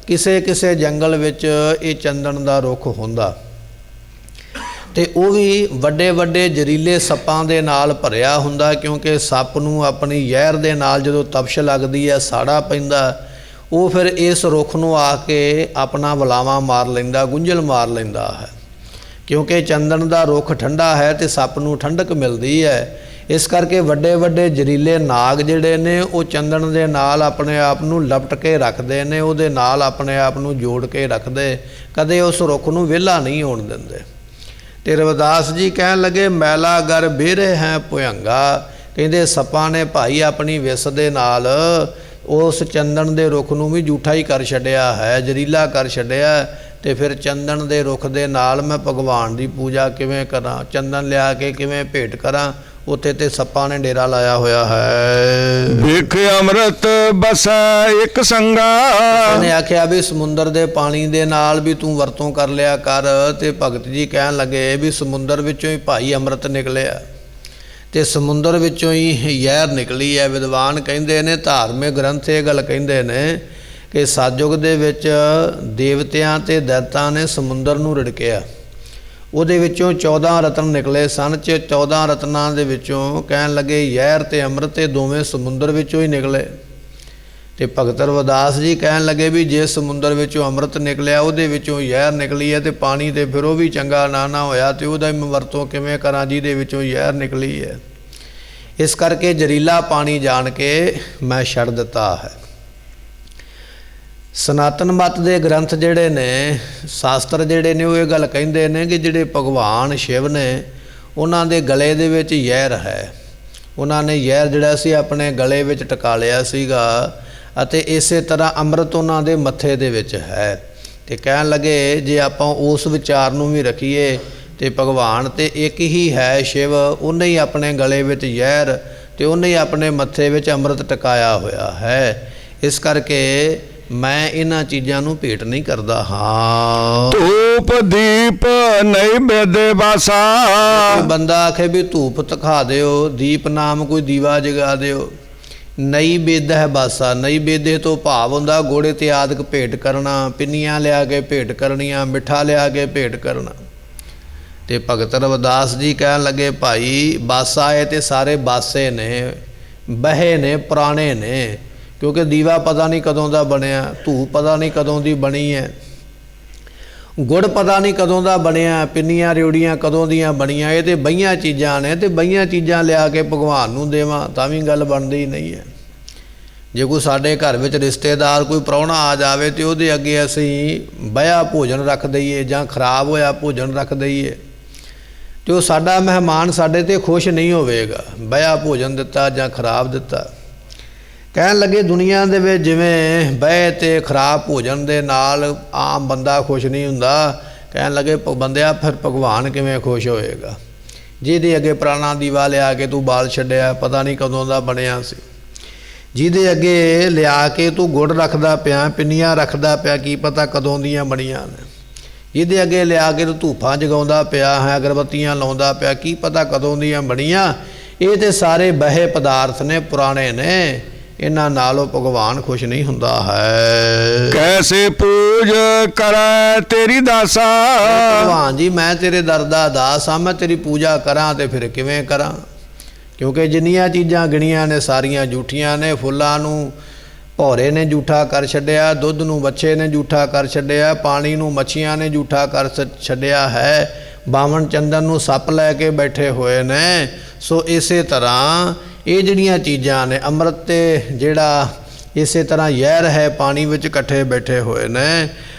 ਕਿਸੇ ਜੰਗਲ ਵਿੱਚ ਇਹ ਚੰਦਨ ਦਾ ਰੁੱਖ ਹੁੰਦਾ ਤੇ ਉਹ ਵੀ ਵੱਡੇ ਜ਼ਹਿਰੀਲੇ ਸੱਪਾਂ ਦੇ ਨਾਲ ਭਰਿਆ ਹੁੰਦਾ ਕਿਉਂਕਿ ਸੱਪ ਨੂੰ ਆਪਣੀ ਜ਼ਹਿਰ ਦੇ ਨਾਲ ਜਦੋਂ ਤਪਸ਼ ਲੱਗਦੀ ਹੈ, ਸਾੜਾ ਪੈਂਦਾ, ਉਹ ਫਿਰ ਇਸ ਰੁੱਖ ਨੂੰ ਆ ਕੇ ਆਪਣਾ ਵਲਾਵਾ ਮਾਰ ਲੈਂਦਾ, ਗੁੰਝਲ ਮਾਰ ਲੈਂਦਾ ਹੈ। ਕਿਉਂਕਿ ਚੰਦਨ ਦਾ ਰੁੱਖ ਠੰਡਾ ਹੈ ਤੇ ਸੱਪ ਨੂੰ ਠੰਡਕ ਮਿਲਦੀ ਹੈ। ਇਸ ਕਰਕੇ ਵੱਡੇ ਵੱਡੇ ਜ਼ਹਿਰੀਲੇ ਨਾਗ ਜਿਹੜੇ ਨੇ ਉਹ ਚੰਦਨ ਦੇ ਨਾਲ ਆਪਣੇ ਆਪ ਨੂੰ ਲਪਟ ਕੇ ਰੱਖਦੇ ਨੇ, ਉਹਦੇ ਨਾਲ ਆਪਣੇ ਆਪ ਨੂੰ ਜੋੜ ਕੇ ਰੱਖਦੇ, ਕਦੇ ਉਸ ਰੁੱਖ ਨੂੰ ਵਿਹਲਾ ਨਹੀਂ ਹੋਣ ਦਿੰਦੇ। ਤੇ ਰਵਿਦਾਸ ਜੀ ਕਹਿਣ ਲੱਗੇ ਮੈਲਾ ਗਰ ਬੇਰੇ ਹੈ ਭੁਯੰਗਾ, ਕਹਿੰਦੇ ਸੱਪਾਂ ਨੇ ਭਾਈ ਆਪਣੀ ਵਿਸ ਦੇ ਨਾਲ ਉਸ ਚੰਦਨ ਦੇ ਰੁੱਖ ਨੂੰ ਵੀ ਜੂਠਾ ਹੀ ਕਰ ਛੱਡਿਆ ਹੈ, ਜ਼ਹਿਰੀਲਾ ਕਰ ਛੱਡਿਆ। ਤੇ ਫਿਰ ਚੰਦਨ ਦੇ ਰੁੱਖ ਦੇ ਨਾਲ ਮੈਂ ਭਗਵਾਨ ਦੀ ਪੂਜਾ ਕਿਵੇਂ ਕਰਾਂ, ਚੰਦਨ ਲਿਆ ਕੇ ਕਿਵੇਂ ਭੇਟ ਕਰਾਂ, ਉੱਥੇ ਤੇ ਸੱਪਾਂ ਨੇ ਡੇਰਾ ਲਾਇਆ ਹੋਇਆ ਹੈ। ਵੇਖ ਅੰਮ੍ਰਿਤ ਬਸੈ ਇੱਕ ਸੰਗਾ, ਉਹਨੇ ਆਖਿਆ ਵੀ ਸਮੁੰਦਰ ਦੇ ਪਾਣੀ ਦੇ ਨਾਲ ਵੀ ਤੂੰ ਵਰਤੋਂ ਕਰ ਲਿਆ ਕਰ। ਤੇ ਭਗਤ ਜੀ ਕਹਿਣ ਲੱਗੇ ਵੀ ਸਮੁੰਦਰ ਵਿੱਚੋਂ ਹੀ ਭਾਈ ਅੰਮ੍ਰਿਤ ਨਿਕਲਿਆ ਤੇ ਸਮੁੰਦਰ ਵਿੱਚੋਂ ਹੀ ਜ਼ਹਿਰ ਨਿਕਲੀ ਹੈ। ਵਿਦਵਾਨ ਕਹਿੰਦੇ ਨੇ, ਧਾਰਮਿਕ ਗ੍ਰੰਥ ਇਹ ਗੱਲ ਕਹਿੰਦੇ ਨੇ ਕਿ ਸਤਿਯੁਗ ਦੇ ਵਿੱਚ ਦੇਵਤਿਆਂ ਤੇ ਦੈਤਾਂ ਨੇ ਸਮੁੰਦਰ ਨੂੰ ਰਿੜਕਿਆ, ਉਹਦੇ ਵਿੱਚੋਂ 14 ਰਤਨ ਨਿਕਲੇ ਸਨ। 14 ਰਤਨਾਂ ਦੇ ਵਿੱਚੋਂ ਕਹਿਣ ਲੱਗੇ ਜ਼ਹਿਰ ਤੇ ਅੰਮ੍ਰਿਤ ਤੇ ਦੋਵੇਂ ਸਮੁੰਦਰ ਵਿੱਚੋਂ ਹੀ ਨਿਕਲੇ। ਤੇ ਭਗਤ ਰਵਿਦਾਸ ਜੀ ਕਹਿਣ ਲੱਗੇ ਵੀ ਜੇ ਸਮੁੰਦਰ ਵਿੱਚੋਂ ਅੰਮ੍ਰਿਤ ਨਿਕਲਿਆ, ਉਹਦੇ ਵਿੱਚੋਂ ਜ਼ਹਿਰ ਨਿਕਲੀ ਹੈ ਤੇ ਪਾਣੀ ਤੇ ਫਿਰ ਉਹ ਵੀ ਚੰਗਾ ਨਾ ਹੋਇਆ, ਤੇ ਉਹਦਾ ਮੈਂ ਵਰਤੋਂ ਕਿਵੇਂ ਕਰਾਂ ਜਿਹਦੇ ਵਿੱਚੋਂ ਜ਼ਹਿਰ ਨਿਕਲੀ ਹੈ। ਇਸ ਕਰਕੇ ਜ਼ਹਿਰੀਲਾ ਪਾਣੀ ਜਾਣ ਕੇ ਮੈਂ ਛੱਡ ਦਿੱਤਾ ਹੈ। ਸਨਾਤਨ ਮਤ ਦੇ ਗ੍ਰੰਥ ਜਿਹੜੇ ਨੇ, ਸ਼ਾਸਤਰ ਜਿਹੜੇ ਨੇ, ਉਹ ਇਹ ਗੱਲ ਕਹਿੰਦੇ ਨੇ ਕਿ ਜਿਹੜੇ ਭਗਵਾਨ ਸ਼ਿਵ ਨੇ ਉਹਨਾਂ ਦੇ ਗਲੇ ਦੇ ਵਿੱਚ ਜ਼ਹਿਰ ਹੈ। ਉਹਨਾਂ ਨੇ ਜ਼ਹਿਰ ਜਿਹੜਾ ਸੀ ਆਪਣੇ ਗਲੇ ਵਿੱਚ ਟਿਕਾ ਲਿਆ ਸੀਗਾ ਅਤੇ ਇਸੇ ਤਰ੍ਹਾਂ ਅੰਮ੍ਰਿਤ ਉਹਨਾਂ ਦੇ ਮੱਥੇ ਦੇ ਵਿੱਚ ਹੈ। ਤੇ ਕਹਿਣ ਲੱਗੇ ਜੇ ਆਪਾਂ ਉਸ ਵਿਚਾਰ ਨੂੰ ਵੀ ਰੱਖੀਏ ਤੇ ਭਗਵਾਨ ਤੇ ਇੱਕ ਹੀ ਹੈ ਸ਼ਿਵ, ਉਹਨੇ ਹੀ ਆਪਣੇ ਗਲੇ ਵਿੱਚ ਜ਼ਹਿਰ ਤੇ ਉਹਨੇ ਹੀ ਆਪਣੇ ਮੱਥੇ ਵਿੱਚ ਅੰਮ੍ਰਿਤ ਟਿਕਾਇਆ ਹੋਇਆ ਹੈ। ਇਸ ਕਰਕੇ ਮੈਂ ਇਹਨਾਂ ਚੀਜ਼ਾਂ ਨੂੰ ਭੇਟ ਨਹੀਂ ਕਰਦਾ ਹਾਂ। ਧੂਪ ਦੀਪ ਨੈਵੇਦਯ ਬਾਸਾ, ਬੰਦਾ ਆਖੇ ਵੀ ਧੂਪ ਦਿਖਾ ਦਿਓ, ਦੀਪ ਨਾਮ ਕੋਈ ਦੀਵਾ ਜਗਾ ਦਿਓ। ਨੈਵੇਦ ਹੈ ਬਾਸਾ, ਨੈਵੇਦ ਤੋਂ ਭਾਵ ਹੁੰਦਾ ਗੋੜੇ ਤੇ ਆਦਿਕ ਭੇਟ ਕਰਨਾ, ਪਿੰਨੀਆਂ ਲਿਆ ਕੇ ਭੇਟ ਕਰਨੀਆਂ, ਮਿੱਠਾ ਲਿਆ ਕੇ ਭੇਟ ਕਰਨਾ। ਤੇ ਭਗਤ ਰਵਿਦਾਸ ਜੀ ਕਹਿਣ ਲੱਗੇ ਭਾਈ ਬਾਸਾ ਹੈ ਤੇ ਸਾਰੇ ਬਾਸੇ ਨੇ, ਬਹੇ ਨੇ, ਪੁਰਾਣੇ ਨੇ, ਕਿਉਂਕਿ ਦੀਵਾ ਪਤਾ ਨਹੀਂ ਕਦੋਂ ਦਾ ਬਣਿਆ, ਧੂਪ ਪਤਾ ਨਹੀਂ ਕਦੋਂ ਦੀ ਬਣੀ ਹੈ, ਗੁੜ ਪਤਾ ਨਹੀਂ ਕਦੋਂ ਦਾ ਬਣਿਆ, ਪਿੰਨੀਆਂ ਰਿਉੜੀਆਂ ਕਦੋਂ ਦੀਆਂ ਬਣੀਆਂ। ਇਹ ਤੇ ਬਈਆਂ ਚੀਜ਼ਾਂ ਨੇ ਤੇ ਬਈਆਂ ਚੀਜ਼ਾਂ ਲਿਆ ਕੇ ਭਗਵਾਨ ਨੂੰ ਦੇਵਾਂ ਤਾਂ ਵੀ ਗੱਲ ਬਣਦੀ ਨਹੀਂ ਹੈ। ਜੇ ਕੋਈ ਸਾਡੇ ਘਰ ਵਿੱਚ ਰਿਸ਼ਤੇਦਾਰ ਕੋਈ ਪ੍ਰਾਹੁਣਾ ਆ ਜਾਵੇ ਤੇ ਉਹਦੇ ਅੱਗੇ ਅਸੀਂ ਬਹਿਆ ਭੋਜਨ ਰੱਖ ਦਈਏ ਜਾਂ ਖਰਾਬ ਹੋਇਆ ਭੋਜਨ ਰੱਖ ਦਈਏ ਤੇ ਉਹ ਸਾਡਾ ਮਹਿਮਾਨ ਸਾਡੇ ਤੇ ਖੁਸ਼ ਨਹੀਂ ਹੋਵੇਗਾ, ਬਹਿਆ ਭੋਜਨ ਦਿੱਤਾ ਜਾਂ ਖਰਾਬ ਦਿੱਤਾ। ਕਹਿਣ ਲੱਗੇ ਦੁਨੀਆ ਦੇ ਵਿੱਚ ਜਿਵੇਂ ਬਹਿ ਤੇ ਖਰਾਬ ਭੋਜਨ ਦੇ ਨਾਲ ਆਮ ਬੰਦਾ ਖੁਸ਼ ਨਹੀਂ ਹੁੰਦਾ, ਕਹਿਣ ਲੱਗੇ ਬੰਦਿਆ ਫਿਰ ਭਗਵਾਨ ਕਿਵੇਂ ਖੁਸ਼ ਹੋਏਗਾ ਜਿਹਦੇ ਅੱਗੇ ਪੁਰਾਣਾ ਦੀਵਾ ਲਿਆ ਕੇ ਤੂੰ ਬਾਲ ਛੱਡਿਆ, ਪਤਾ ਨਹੀਂ ਕਦੋਂ ਦਾ ਬਣਿਆ ਸੀ, ਜਿਹਦੇ ਅੱਗੇ ਲਿਆ ਕੇ ਤੂੰ ਗੁੜ ਰੱਖਦਾ ਪਿਆ, ਪਿੰਨੀਆਂ ਰੱਖਦਾ ਪਿਆ, ਕੀ ਪਤਾ ਕਦੋਂ ਦੀਆਂ ਬਣੀਆਂ ਨੇ, ਜਿਹਦੇ ਅੱਗੇ ਲਿਆ ਕੇ ਤੂੰ ਧੂਫਾਂ ਜਗਾਉਂਦਾ ਪਿਆ ਹੈ, ਅਗਰਬੱਤੀਆਂ ਲਾਉਂਦਾ ਪਿਆ, ਕੀ ਪਤਾ ਕਦੋਂ ਦੀਆਂ ਬਣੀਆਂ। ਇਹ ਤੇ ਸਾਰੇ ਬਹੇ ਪਦਾਰਥ ਨੇ, ਪੁਰਾਣੇ ਨੇ, ਇਹਨਾਂ ਨਾਲੋਂ ਭਗਵਾਨ ਖੁਸ਼ ਨਹੀਂ ਹੁੰਦਾ ਹੈ। ਕੈਸੇ ਪੂਜ ਕਰੈ ਤੇਰੀ ਦਾਸਾ, ਭਗਵਾਨ ਜੀ ਮੈਂ ਤੇਰੇ ਦਰ ਦਾ ਦਾਸ ਹਾਂ, ਮੈਂ ਤੇਰੀ ਪੂਜਾ ਕਰਾਂ ਤੇ ਫਿਰ ਕਿਵੇਂ ਕਰਾਂ, ਕਿਉਂਕਿ ਜਿੰਨੀਆਂ ਚੀਜ਼ਾਂ ਗਿਣੀਆਂ ਨੇ ਸਾਰੀਆਂ ਝੂਠੀਆਂ ਨੇ। ਫੁੱਲਾਂ ਨੂੰ ਭੌਰੇ ਨੇ ਝੂਠਾ ਕਰ ਛੱਡਿਆ, ਦੁੱਧ ਨੂੰ ਬੱਚੇ ਨੇ ਝੂਠਾ ਕਰ ਛੱਡਿਆ, ਪਾਣੀ ਨੂੰ ਮੱਛੀਆਂ ਨੇ ਝੂਠਾ ਕਰ ਛੱਡਿਆ ਹੈ, ਬਾਵਨ ਚੰਦਨ ਨੂੰ ਸੱਪ ਲੈ ਕੇ ਬੈਠੇ ਹੋਏ ਨੇ। ਸੋ ਇਸੇ ਤਰ੍ਹਾਂ ਇਹ ਜਿਹੜੀਆਂ ਚੀਜ਼ਾਂ ਨੇ, ਅੰਮ੍ਰਿਤ ਤੇ ਜਿਹੜਾ ਇਸੇ ਤਰ੍ਹਾਂ ਜ਼ਹਿਰ ਹੈ ਪਾਣੀ ਵਿੱਚ ਇਕੱਠੇ ਬੈਠੇ ਹੋਏ ਨੇ,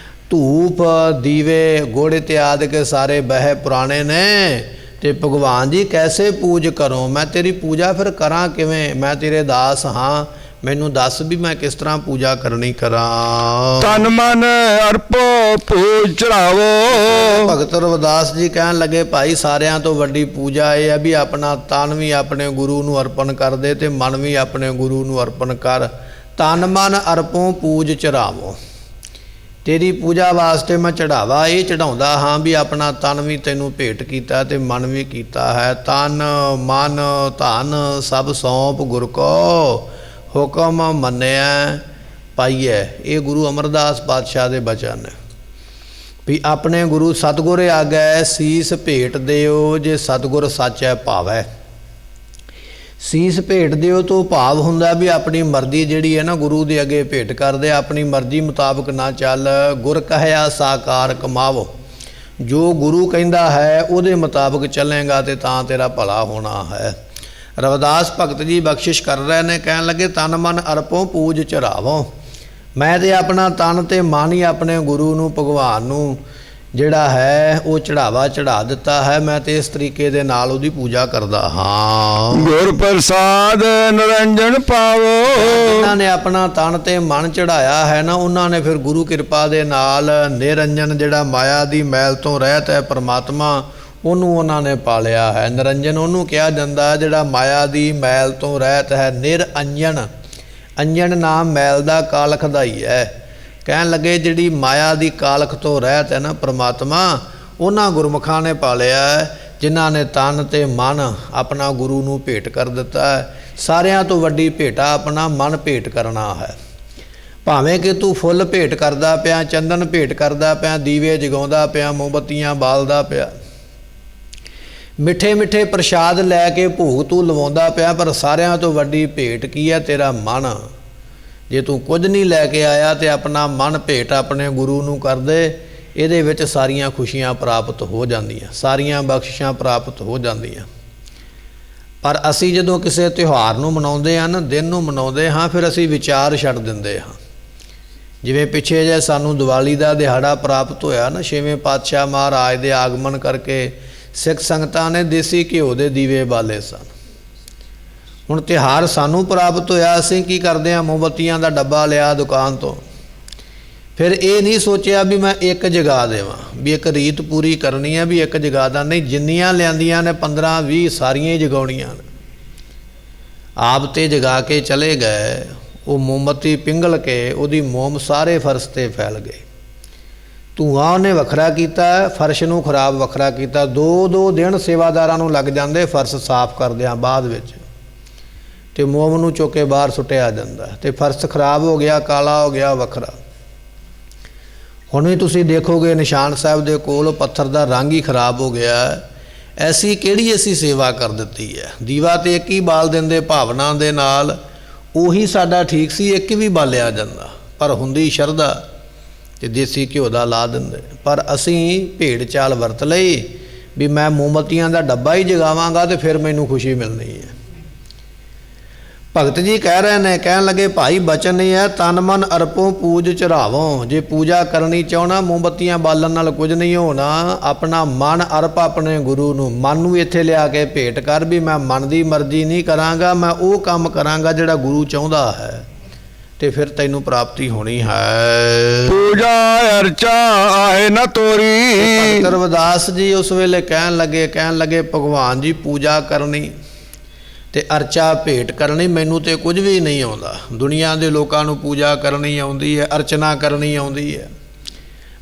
ਧੂਪ ਦੀਵੇ ਗੁੜ ਇਤਿਆਦਿ ਕੇ ਸਾਰੇ ਬਹਿ ਪੁਰਾਣੇ ਨੇ। ਤੇ ਭਗਵਾਨ ਜੀ ਕੈਸੇ ਪੂਜ ਕਰੋ, ਮੈਂ ਤੇਰੀ ਪੂਜਾ ਫਿਰ ਕਰਾਂ ਕਿਵੇਂ, ਮੈਂ ਤੇਰੇ ਦਾਸ ਹਾਂ, ਮੈਨੂੰ ਦੱਸ ਵੀ ਮੈਂ ਕਿਸ ਤਰ੍ਹਾਂ ਪੂਜਾ ਕਰਨੀ ਕਰਾਂ। ਤਨ ਮਨ ਅਰਪੋ ਪੂਜ ਚੜਾਵੋ, ਭਗਤ ਰਵਿਦਾਸ ਜੀ ਕਹਿਣ ਲੱਗੇ ਭਾਈ ਸਾਰਿਆਂ ਤੋਂ ਵੱਡੀ ਪੂਜਾ ਇਹ ਹੈ ਵੀ ਆਪਣਾ ਤਨ ਵੀ ਆਪਣੇ ਗੁਰੂ ਨੂੰ ਅਰਪਣ ਕਰ ਦੇ ਤੇ ਮਨ ਵੀ ਆਪਣੇ ਗੁਰੂ ਨੂੰ ਅਰਪਣ ਕਰ। ਤਨ ਮਨ ਅਰਪੋ ਪੂਜ ਚੜਾਵੋ, ਤੇਰੀ ਪੂਜਾ ਵਾਸਤੇ ਮੈਂ ਚੜਾਵਾ ਇਹ ਚੜਾਉਂਦਾ ਹਾਂ ਵੀ ਆਪਣਾ ਤਨ ਵੀ ਤੈਨੂੰ ਭੇਟ ਕੀਤਾ ਤੇ ਮਨ ਵੀ ਕੀਤਾ ਹੈ। ਤਨ ਮਨ ਧਨ ਸਭ ਸੌਂਪ ਗੁਰ ਕੋ, ਹੁਕਮ ਮੰਨਿਆ ਪਾਈਐ। ਇਹ ਗੁਰੂ ਅਮਰਦਾਸ ਪਾਤਸ਼ਾਹ ਦੇ ਬਚਨ ਹੈ ਵੀ ਆਪਣੇ ਗੁਰੂ ਸਤਿਗੁਰ ਆਗੈ ਸੀਸ ਭੇਟ ਦਿਓ, ਜੇ ਸਤਿਗੁਰ ਸਾਚੈ ਭਾਵੈ। ਸੀਸ ਭੇਟ ਦਿਓ ਤੋਂ ਭਾਵ ਹੁੰਦਾ ਵੀ ਆਪਣੀ ਮਰਜ਼ੀ ਜਿਹੜੀ ਹੈ ਨਾ ਗੁਰੂ ਦੇ ਅੱਗੇ ਭੇਟ ਕਰਦੇ, ਆਪਣੀ ਮਰਜ਼ੀ ਮੁਤਾਬਕ ਨਾ ਚੱਲ। ਗੁਰ ਕਹਿਆ ਸਾਕਾਰ ਕਮਾਵੋ, ਜੋ ਗੁਰੂ ਕਹਿੰਦਾ ਹੈ ਉਹਦੇ ਮੁਤਾਬਕ ਚੱਲੇਗਾ ਤੇ ਤਾਂ ਤੇਰਾ ਭਲਾ ਹੋਣਾ ਹੈ। ਰਵਿਦਾਸ ਭਗਤ ਜੀ ਬਖਸ਼ਿਸ਼ ਕਰ ਰਹੇ ਨੇ, ਕਹਿਣ ਲੱਗੇ ਤਨ ਮਨ ਅਰਪੋਂ ਪੂਜ ਚੜਾਵੋਂ। ਮੈਂ ਤੇ ਆਪਣਾ ਤਨ ਤੇ ਮਨ ਹੀ ਆਪਣੇ ਗੁਰੂ ਨੂੰ, ਭਗਵਾਨ ਨੂੰ ਜਿਹੜਾ ਹੈ ਉਹ ਚੜਾਵਾ ਚੜਾ ਦਿੱਤਾ ਹੈ। ਮੈਂ ਤੇ ਇਸ ਤਰੀਕੇ ਦੇ ਨਾਲ ਉਹਦੀ ਪੂਜਾ ਕਰਦਾ ਹਾਂ। ਗੁਰ ਪ੍ਰਸਾਦ ਨਿਰੰਜਨ ਪਾਵੋ। ਜਿਨ੍ਹਾਂ ਨੇ ਆਪਣਾ ਤਨ ਤੇ ਮਨ ਚੜਾਇਆ ਹੈ ਨਾ, ਉਹਨਾਂ ਨੇ ਫਿਰ ਗੁਰੂ ਕਿਰਪਾ ਦੇ ਨਾਲ ਨਿਰੰਜਨ ਜਿਹੜਾ ਮਾਇਆ ਦੀ ਮੈਲ ਤੋਂ ਰਹਿਤ ਹੈ ਪਰਮਾਤਮਾ, ਉਹਨੂੰ ਉਹਨਾਂ ਨੇ ਪਾਲਿਆ ਹੈ। ਨਿਰੰਜਨ ਉਹਨੂੰ ਕਿਹਾ ਜਾਂਦਾ ਜਿਹੜਾ ਮਾਇਆ ਦੀ ਮੈਲ ਤੋਂ ਰਹਿਤ ਹੈ। ਨਿਰਅੰਜਨ, ਅੰਜਨ ਨਾਮ ਮੈਲ ਦਾ, ਕਾਲਖ ਦਾ ਹੀ ਹੈ। ਕਹਿਣ ਲੱਗੇ ਜਿਹੜੀ ਮਾਇਆ ਦੀ ਕਾਲਖ ਤੋਂ ਰਹਿਤ ਹੈ ਨਾ ਪਰਮਾਤਮਾ, ਉਹਨਾਂ ਗੁਰਮੁਖਾਂ ਨੇ ਪਾਲਿਆ ਹੈ ਜਿਨ੍ਹਾਂ ਨੇ ਤਨ ਤੇ ਮਨ ਆਪਣਾ ਗੁਰੂ ਨੂੰ ਭੇਟ ਕਰ ਦਿੱਤਾ ਹੈ। ਸਾਰਿਆਂ ਤੋਂ ਵੱਡੀ ਭੇਟਾ ਆਪਣਾ ਮਨ ਭੇਟ ਕਰਨਾ ਹੈ। ਭਾਵੇਂ ਕਿ ਤੂੰ ਫੁੱਲ ਭੇਟ ਕਰਦਾ ਪਿਆ, ਚੰਦਨ ਭੇਟ ਕਰਦਾ ਪਿਆ, ਦੀਵੇ ਜਗਾਉਂਦਾ ਪਿਆ, ਮੋਮਬੱਤੀਆਂ ਬਾਲਦਾ ਪਿਆ, ਮਿੱਠੇ ਮਿੱਠੇ ਪ੍ਰਸ਼ਾਦ ਲੈ ਕੇ ਭੋਗ ਤੂੰ ਲਵਾਉਂਦਾ ਪਿਆ, ਪਰ ਸਾਰਿਆਂ ਤੋਂ ਵੱਡੀ ਭੇਟ ਕੀ ਹੈ? ਤੇਰਾ ਮਨ। ਜੇ ਤੂੰ ਕੁਝ ਨਹੀਂ ਲੈ ਕੇ ਆਇਆ ਤੇ ਆਪਣਾ ਮਨ ਭੇਟ ਆਪਣੇ ਗੁਰੂ ਨੂੰ ਕਰ ਦੇ, ਇਹਦੇ ਵਿੱਚ ਸਾਰੀਆਂ ਖੁਸ਼ੀਆਂ ਪ੍ਰਾਪਤ ਹੋ ਜਾਂਦੀਆਂ, ਸਾਰੀਆਂ ਬਖਸ਼ਿਸ਼ਾਂ ਪ੍ਰਾਪਤ ਹੋ ਜਾਂਦੀਆਂ। ਪਰ ਅਸੀਂ ਜਦੋਂ ਕਿਸੇ ਤਿਉਹਾਰ ਨੂੰ ਮਨਾਉਂਦੇ ਹਾਂ ਨਾ, ਦਿਨ ਨੂੰ ਮਨਾਉਂਦੇ ਹਾਂ, ਫਿਰ ਅਸੀਂ ਵਿਚਾਰ ਛੱਡ ਦਿੰਦੇ ਹਾਂ। ਜਿਵੇਂ ਪਿੱਛੇ ਜੇ ਸਾਨੂੰ ਦੀਵਾਲੀ ਦਾ ਦਿਹਾੜਾ ਪ੍ਰਾਪਤ ਹੋਇਆ ਨਾ, 6ਵੇਂ ਪਾਤਸ਼ਾਹ ਮਹਾਰਾਜ ਦੇ ਆਗਮਨ ਕਰਕੇ ਸਿੱਖ ਸੰਗਤਾਂ ਨੇ ਦੇਸੀ ਘਿਓ ਦੇ ਦੀਵੇ ਬਾਲੇ ਸਨ। ਹੁਣ ਤਿਉਹਾਰ ਸਾਨੂੰ ਪ੍ਰਾਪਤ ਹੋਇਆ, ਅਸੀਂ ਕੀ ਕਰਦੇ ਹਾਂ? ਮੋਮਬੱਤੀਆਂ ਦਾ ਡੱਬਾ ਲਿਆ ਦੁਕਾਨ ਤੋਂ। ਫਿਰ ਇਹ ਨਹੀਂ ਸੋਚਿਆ ਵੀ ਮੈਂ ਇੱਕ ਜਗਾ ਦੇਵਾਂ, ਵੀ ਇੱਕ ਰੀਤ ਪੂਰੀ ਕਰਨੀ ਹੈ ਵੀ ਇੱਕ ਜਗਾ ਦਾ ਨਹੀਂ, ਜਿੰਨੀਆਂ ਲਿਆਂਦੀਆਂ ਨੇ 15-20 ਸਾਰੀਆਂ ਹੀ ਜਗਾਉਣੀਆਂ ਨੇ। ਆਪ ਤੇ ਜਗਾ ਕੇ ਚਲੇ ਗਏ, ਉਹ ਮੋਮਬੱਤੀ ਪਿੰਗਲ ਕੇ ਉਹਦੀ ਮੋਮ ਸਾਰੇ ਫਰਸ਼ 'ਤੇ ਫੈਲ ਗਏ। ਧੂਆਂ ਉਹਨੇ ਵੱਖਰਾ ਕੀਤਾ, ਫਰਸ਼ ਨੂੰ ਖਰਾਬ ਵੱਖਰਾ ਕੀਤਾ। 2-2 ਦਿਨ ਸੇਵਾਦਾਰਾਂ ਨੂੰ ਲੱਗ ਜਾਂਦੇ ਫਰਸ਼ ਸਾਫ਼ ਕਰਦਿਆਂ ਬਾਅਦ ਵਿੱਚ, ਤੇ ਮੋਮ ਨੂੰ ਚੁੱਕ ਕੇ ਬਾਹਰ ਸੁੱਟਿਆ ਜਾਂਦਾ ਤੇ ਫਰਸ਼ ਖਰਾਬ ਹੋ ਗਿਆ, ਕਾਲਾ ਹੋ ਗਿਆ, ਵੱਖਰਾ। ਹੁਣ ਵੀ ਤੁਸੀਂ ਦੇਖੋਗੇ ਨਿਸ਼ਾਨ ਸਾਹਿਬ ਦੇ ਕੋਲ ਪੱਥਰ ਦਾ ਰੰਗ ਹੀ ਖਰਾਬ ਹੋ ਗਿਆ। ਐਸੀ ਕਿਹੜੀ ਅਸੀਂ ਸੇਵਾ ਕਰ ਦਿੱਤੀ ਹੈ? ਦੀਵਾ ਤੇ ਇੱਕ ਹੀ ਬਾਲ ਦਿੰਦੇ ਭਾਵਨਾ ਦੇ ਨਾਲ, ਉਹੀ ਸਾਡਾ ਠੀਕ ਸੀ, ਇੱਕ ਵੀ ਬਾਲਿਆ ਜਾਂਦਾ, ਪਰ ਹੁੰਦੀ ਸ਼ਰਧਾ ਤੇ ਦੇਸੀ ਘਿਓ ਦਾ ਲਾ ਦਿੰਦੇ। ਪਰ ਅਸੀਂ ਭੇਡ ਚਾਲ ਵਰਤ ਲਈ ਵੀ ਮੈਂ ਮੋਮਬੱਤੀਆਂ ਦਾ ਡੱਬਾ ਹੀ ਜਗਾਵਾਂਗਾ ਤੇ ਫਿਰ ਮੈਨੂੰ ਖੁਸ਼ੀ ਮਿਲਣੀ ਹੈ। ਭਗਤ ਜੀ ਕਹਿ ਰਹੇ ਨੇ, ਕਹਿਣ ਲੱਗੇ ਭਾਈ ਬਚਨ ਨਹੀਂ ਹੈ, ਤਨ ਮਨ ਅਰਪੋਂ ਪੂਜ ਚੜਾਵੋਂ। ਜੇ ਪੂਜਾ ਕਰਨੀ ਚਾਹਣਾ, ਮੋਮਬੱਤੀਆਂ ਬਾਲਣ ਨਾਲ ਕੁਝ ਨਹੀਂ ਹੋਣਾ। ਆਪਣਾ ਮਨ ਅਰਪ ਆਪਣੇ ਗੁਰੂ ਨੂੰ, ਮਨ ਨੂੰ ਇੱਥੇ ਲਿਆ ਕੇ ਭੇਟ ਕਰ ਵੀ ਮੈਂ ਮਨ ਦੀ ਮਰਜ਼ੀ ਨਹੀਂ ਕਰਾਂਗਾ, ਮੈਂ ਉਹ ਕੰਮ ਕਰਾਂਗਾ ਜਿਹੜਾ ਗੁਰੂ ਚਾਹੁੰਦਾ ਹੈ, ਤੇ ਫਿਰ ਤੈਨੂੰ ਪ੍ਰਾਪਤੀ ਹੋਣੀ ਹੈ। ਪੂਜਾ ਅਰਚਾ ਆਏ ਨਾ ਤੋਰੀ। ਭਗਤ ਰਵਿਦਾਸ ਜੀ ਉਸ ਵੇਲੇ ਕਹਿਣ ਲੱਗੇ ਭਗਵਾਨ ਜੀ ਪੂਜਾ ਕਰਨੀ ਤੇ ਅਰਚਾ ਭੇਟ ਕਰਨੀ ਮੈਨੂੰ ਤੇ ਕੁਝ ਵੀ ਨਹੀਂ ਆਉਂਦਾ। ਦੁਨੀਆ ਦੇ ਲੋਕਾਂ ਨੂੰ ਪੂਜਾ ਕਰਨੀ ਆਉਂਦੀ ਹੈ, ਅਰਚਨਾ ਕਰਨੀ ਆਉਂਦੀ ਹੈ।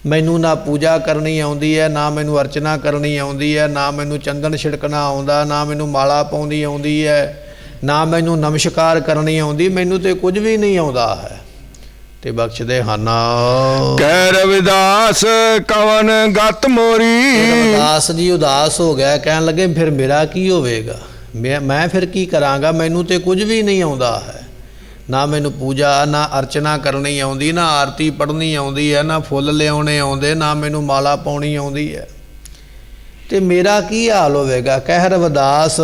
ਮੈਨੂੰ ਨਾ ਪੂਜਾ ਕਰਨੀ ਆਉਂਦੀ ਹੈ, ਨਾ ਮੈਨੂੰ ਅਰਚਨਾ ਕਰਨੀ ਆਉਂਦੀ ਹੈ, ਨਾ ਮੈਨੂੰ ਚੰਦਨ ਛਿੜਕਣਾ ਆਉਂਦਾ, ਨਾ ਮੈਨੂੰ ਮਾਲਾ ਪਾਉਂਦੀ ਆਉਂਦੀ ਹੈ, ਨਾ ਮੈਨੂੰ ਨਮਸਕਾਰ ਕਰਨੀ ਆਉਂਦੀ। ਮੈਨੂੰ ਤੇ ਕੁਝ ਵੀ ਨਹੀਂ ਆਉਂਦਾ ਹੈ। ਤੇ ਬਖਸ਼ਦੇ ਹਨ। ਕਹਿ ਰਵਿਦਾਸ ਕਵਨ ਗਤ ਮੋਰੀ। ਰਵਿਦਾਸ ਜੀ ਉਦਾਸ ਹੋ ਗਿਆ, ਕਹਿਣ ਲੱਗੇ ਫਿਰ ਮੇਰਾ ਕੀ ਹੋਵੇਗਾ? ਮੈਂ ਫਿਰ ਕੀ ਕਰਾਂਗਾ? ਮੈਨੂੰ ਤੇ ਕੁਝ ਵੀ ਨਹੀਂ ਆਉਂਦਾ ਹੈ। ਨਾ ਮੈਨੂੰ ਪੂਜਾ ਨਾ ਅਰਚਨਾ ਕਰਨੀ ਆਉਂਦੀ, ਨਾ ਆਰਤੀ ਪੜ੍ਹਨੀ ਆਉਂਦੀ ਹੈ, ਨਾ ਫੁੱਲ ਲਿਆਉਣੇ ਆਉਂਦੇ, ਨਾ ਮੈਨੂੰ ਮਾਲਾ ਪਾਉਣੀ ਆਉਂਦੀ ਹੈ। ਤੇ ਮੇਰਾ ਕੀ ਹਾਲ ਹੋਵੇਗਾ? ਕਹਿ ਰਵਿਦਾਸ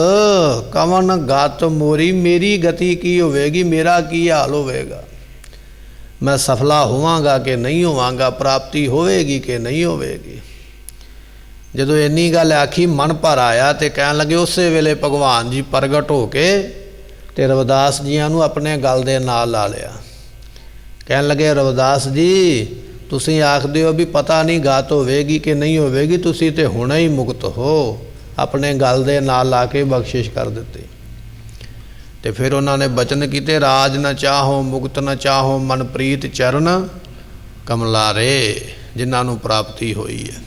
ਕਵਨ ਗਤ ਮੋਰੀ, ਮੇਰੀ ਗਤੀ ਕੀ ਹੋਵੇਗੀ? ਮੇਰਾ ਕੀ ਹਾਲ ਹੋਵੇਗਾ? ਮੈਂ ਸਫਲਾ ਹੋਵਾਂਗਾ ਕਿ ਨਹੀਂ ਹੋਵਾਂਗਾ? ਪ੍ਰਾਪਤੀ ਹੋਵੇਗੀ ਕਿ ਨਹੀਂ ਹੋਵੇਗੀ? ਜਦੋਂ ਇੰਨੀ ਗੱਲ ਆਖੀ, ਮਨ ਭਰ ਆਇਆ ਤੇ ਕਹਿਣ ਲੱਗੇ, ਉਸੇ ਵੇਲੇ ਭਗਵਾਨ ਜੀ ਪ੍ਰਗਟ ਹੋ ਕੇ ਤੇ ਰਵਿਦਾਸ ਜੀਆਂ ਨੂੰ ਆਪਣੇ ਗਲ ਦੇ ਨਾਲ ਲਾ ਲਿਆ। ਕਹਿਣ ਲੱਗੇ ਰਵਿਦਾਸ ਜੀ ਤੁਸੀਂ ਆਖਦੇ ਹੋ ਵੀ ਪਤਾ ਨਹੀਂ ਗਾਤ ਹੋਵੇਗੀ ਕਿ ਨਹੀਂ ਹੋਵੇਗੀ, ਤੁਸੀਂ ਤੇ ਹੁਣੇ ਹੀ ਮੁਕਤ ਹੋ। ਆਪਣੇ ਗਲ ਦੇ ਨਾਲ ਲਾ ਕੇ ਬਖਸ਼ਿਸ਼ ਕਰ ਦਿੱਤੀ। ਤੇ ਫਿਰ ਉਹਨਾਂ ਨੇ ਬਚਨ ਕੀਤੇ, ਰਾਜ ਨ ਚਾਹੋ ਮੁਕਤ ਨ ਚਾਹੋ ਮਨ ਪ੍ਰੀਤ ਚਰਨ ਕਮਲਾਰੇ, ਜਿਨ੍ਹਾਂ ਨੂੰ ਪ੍ਰਾਪਤੀ ਹੋਈ ਹੈ।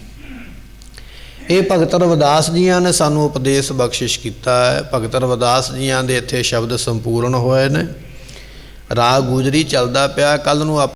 ਇਹ ਭਗਤ ਰਵਿਦਾਸ ਜੀਆਂ ਨੇ ਸਾਨੂੰ ਉਪਦੇਸ਼ ਬਖਸ਼ਿਸ਼ ਕੀਤਾ ਹੈ। ਭਗਤ ਰਵਿਦਾਸ ਜੀਆਂ ਦੇ ਇੱਥੇ ਸ਼ਬਦ ਸੰਪੂਰਨ ਹੋਏ ਨੇ। ਰਾਗ ਗੁਜਰੀ ਚੱਲਦਾ ਪਿਆ। ਕੱਲ੍ਹ ਨੂੰ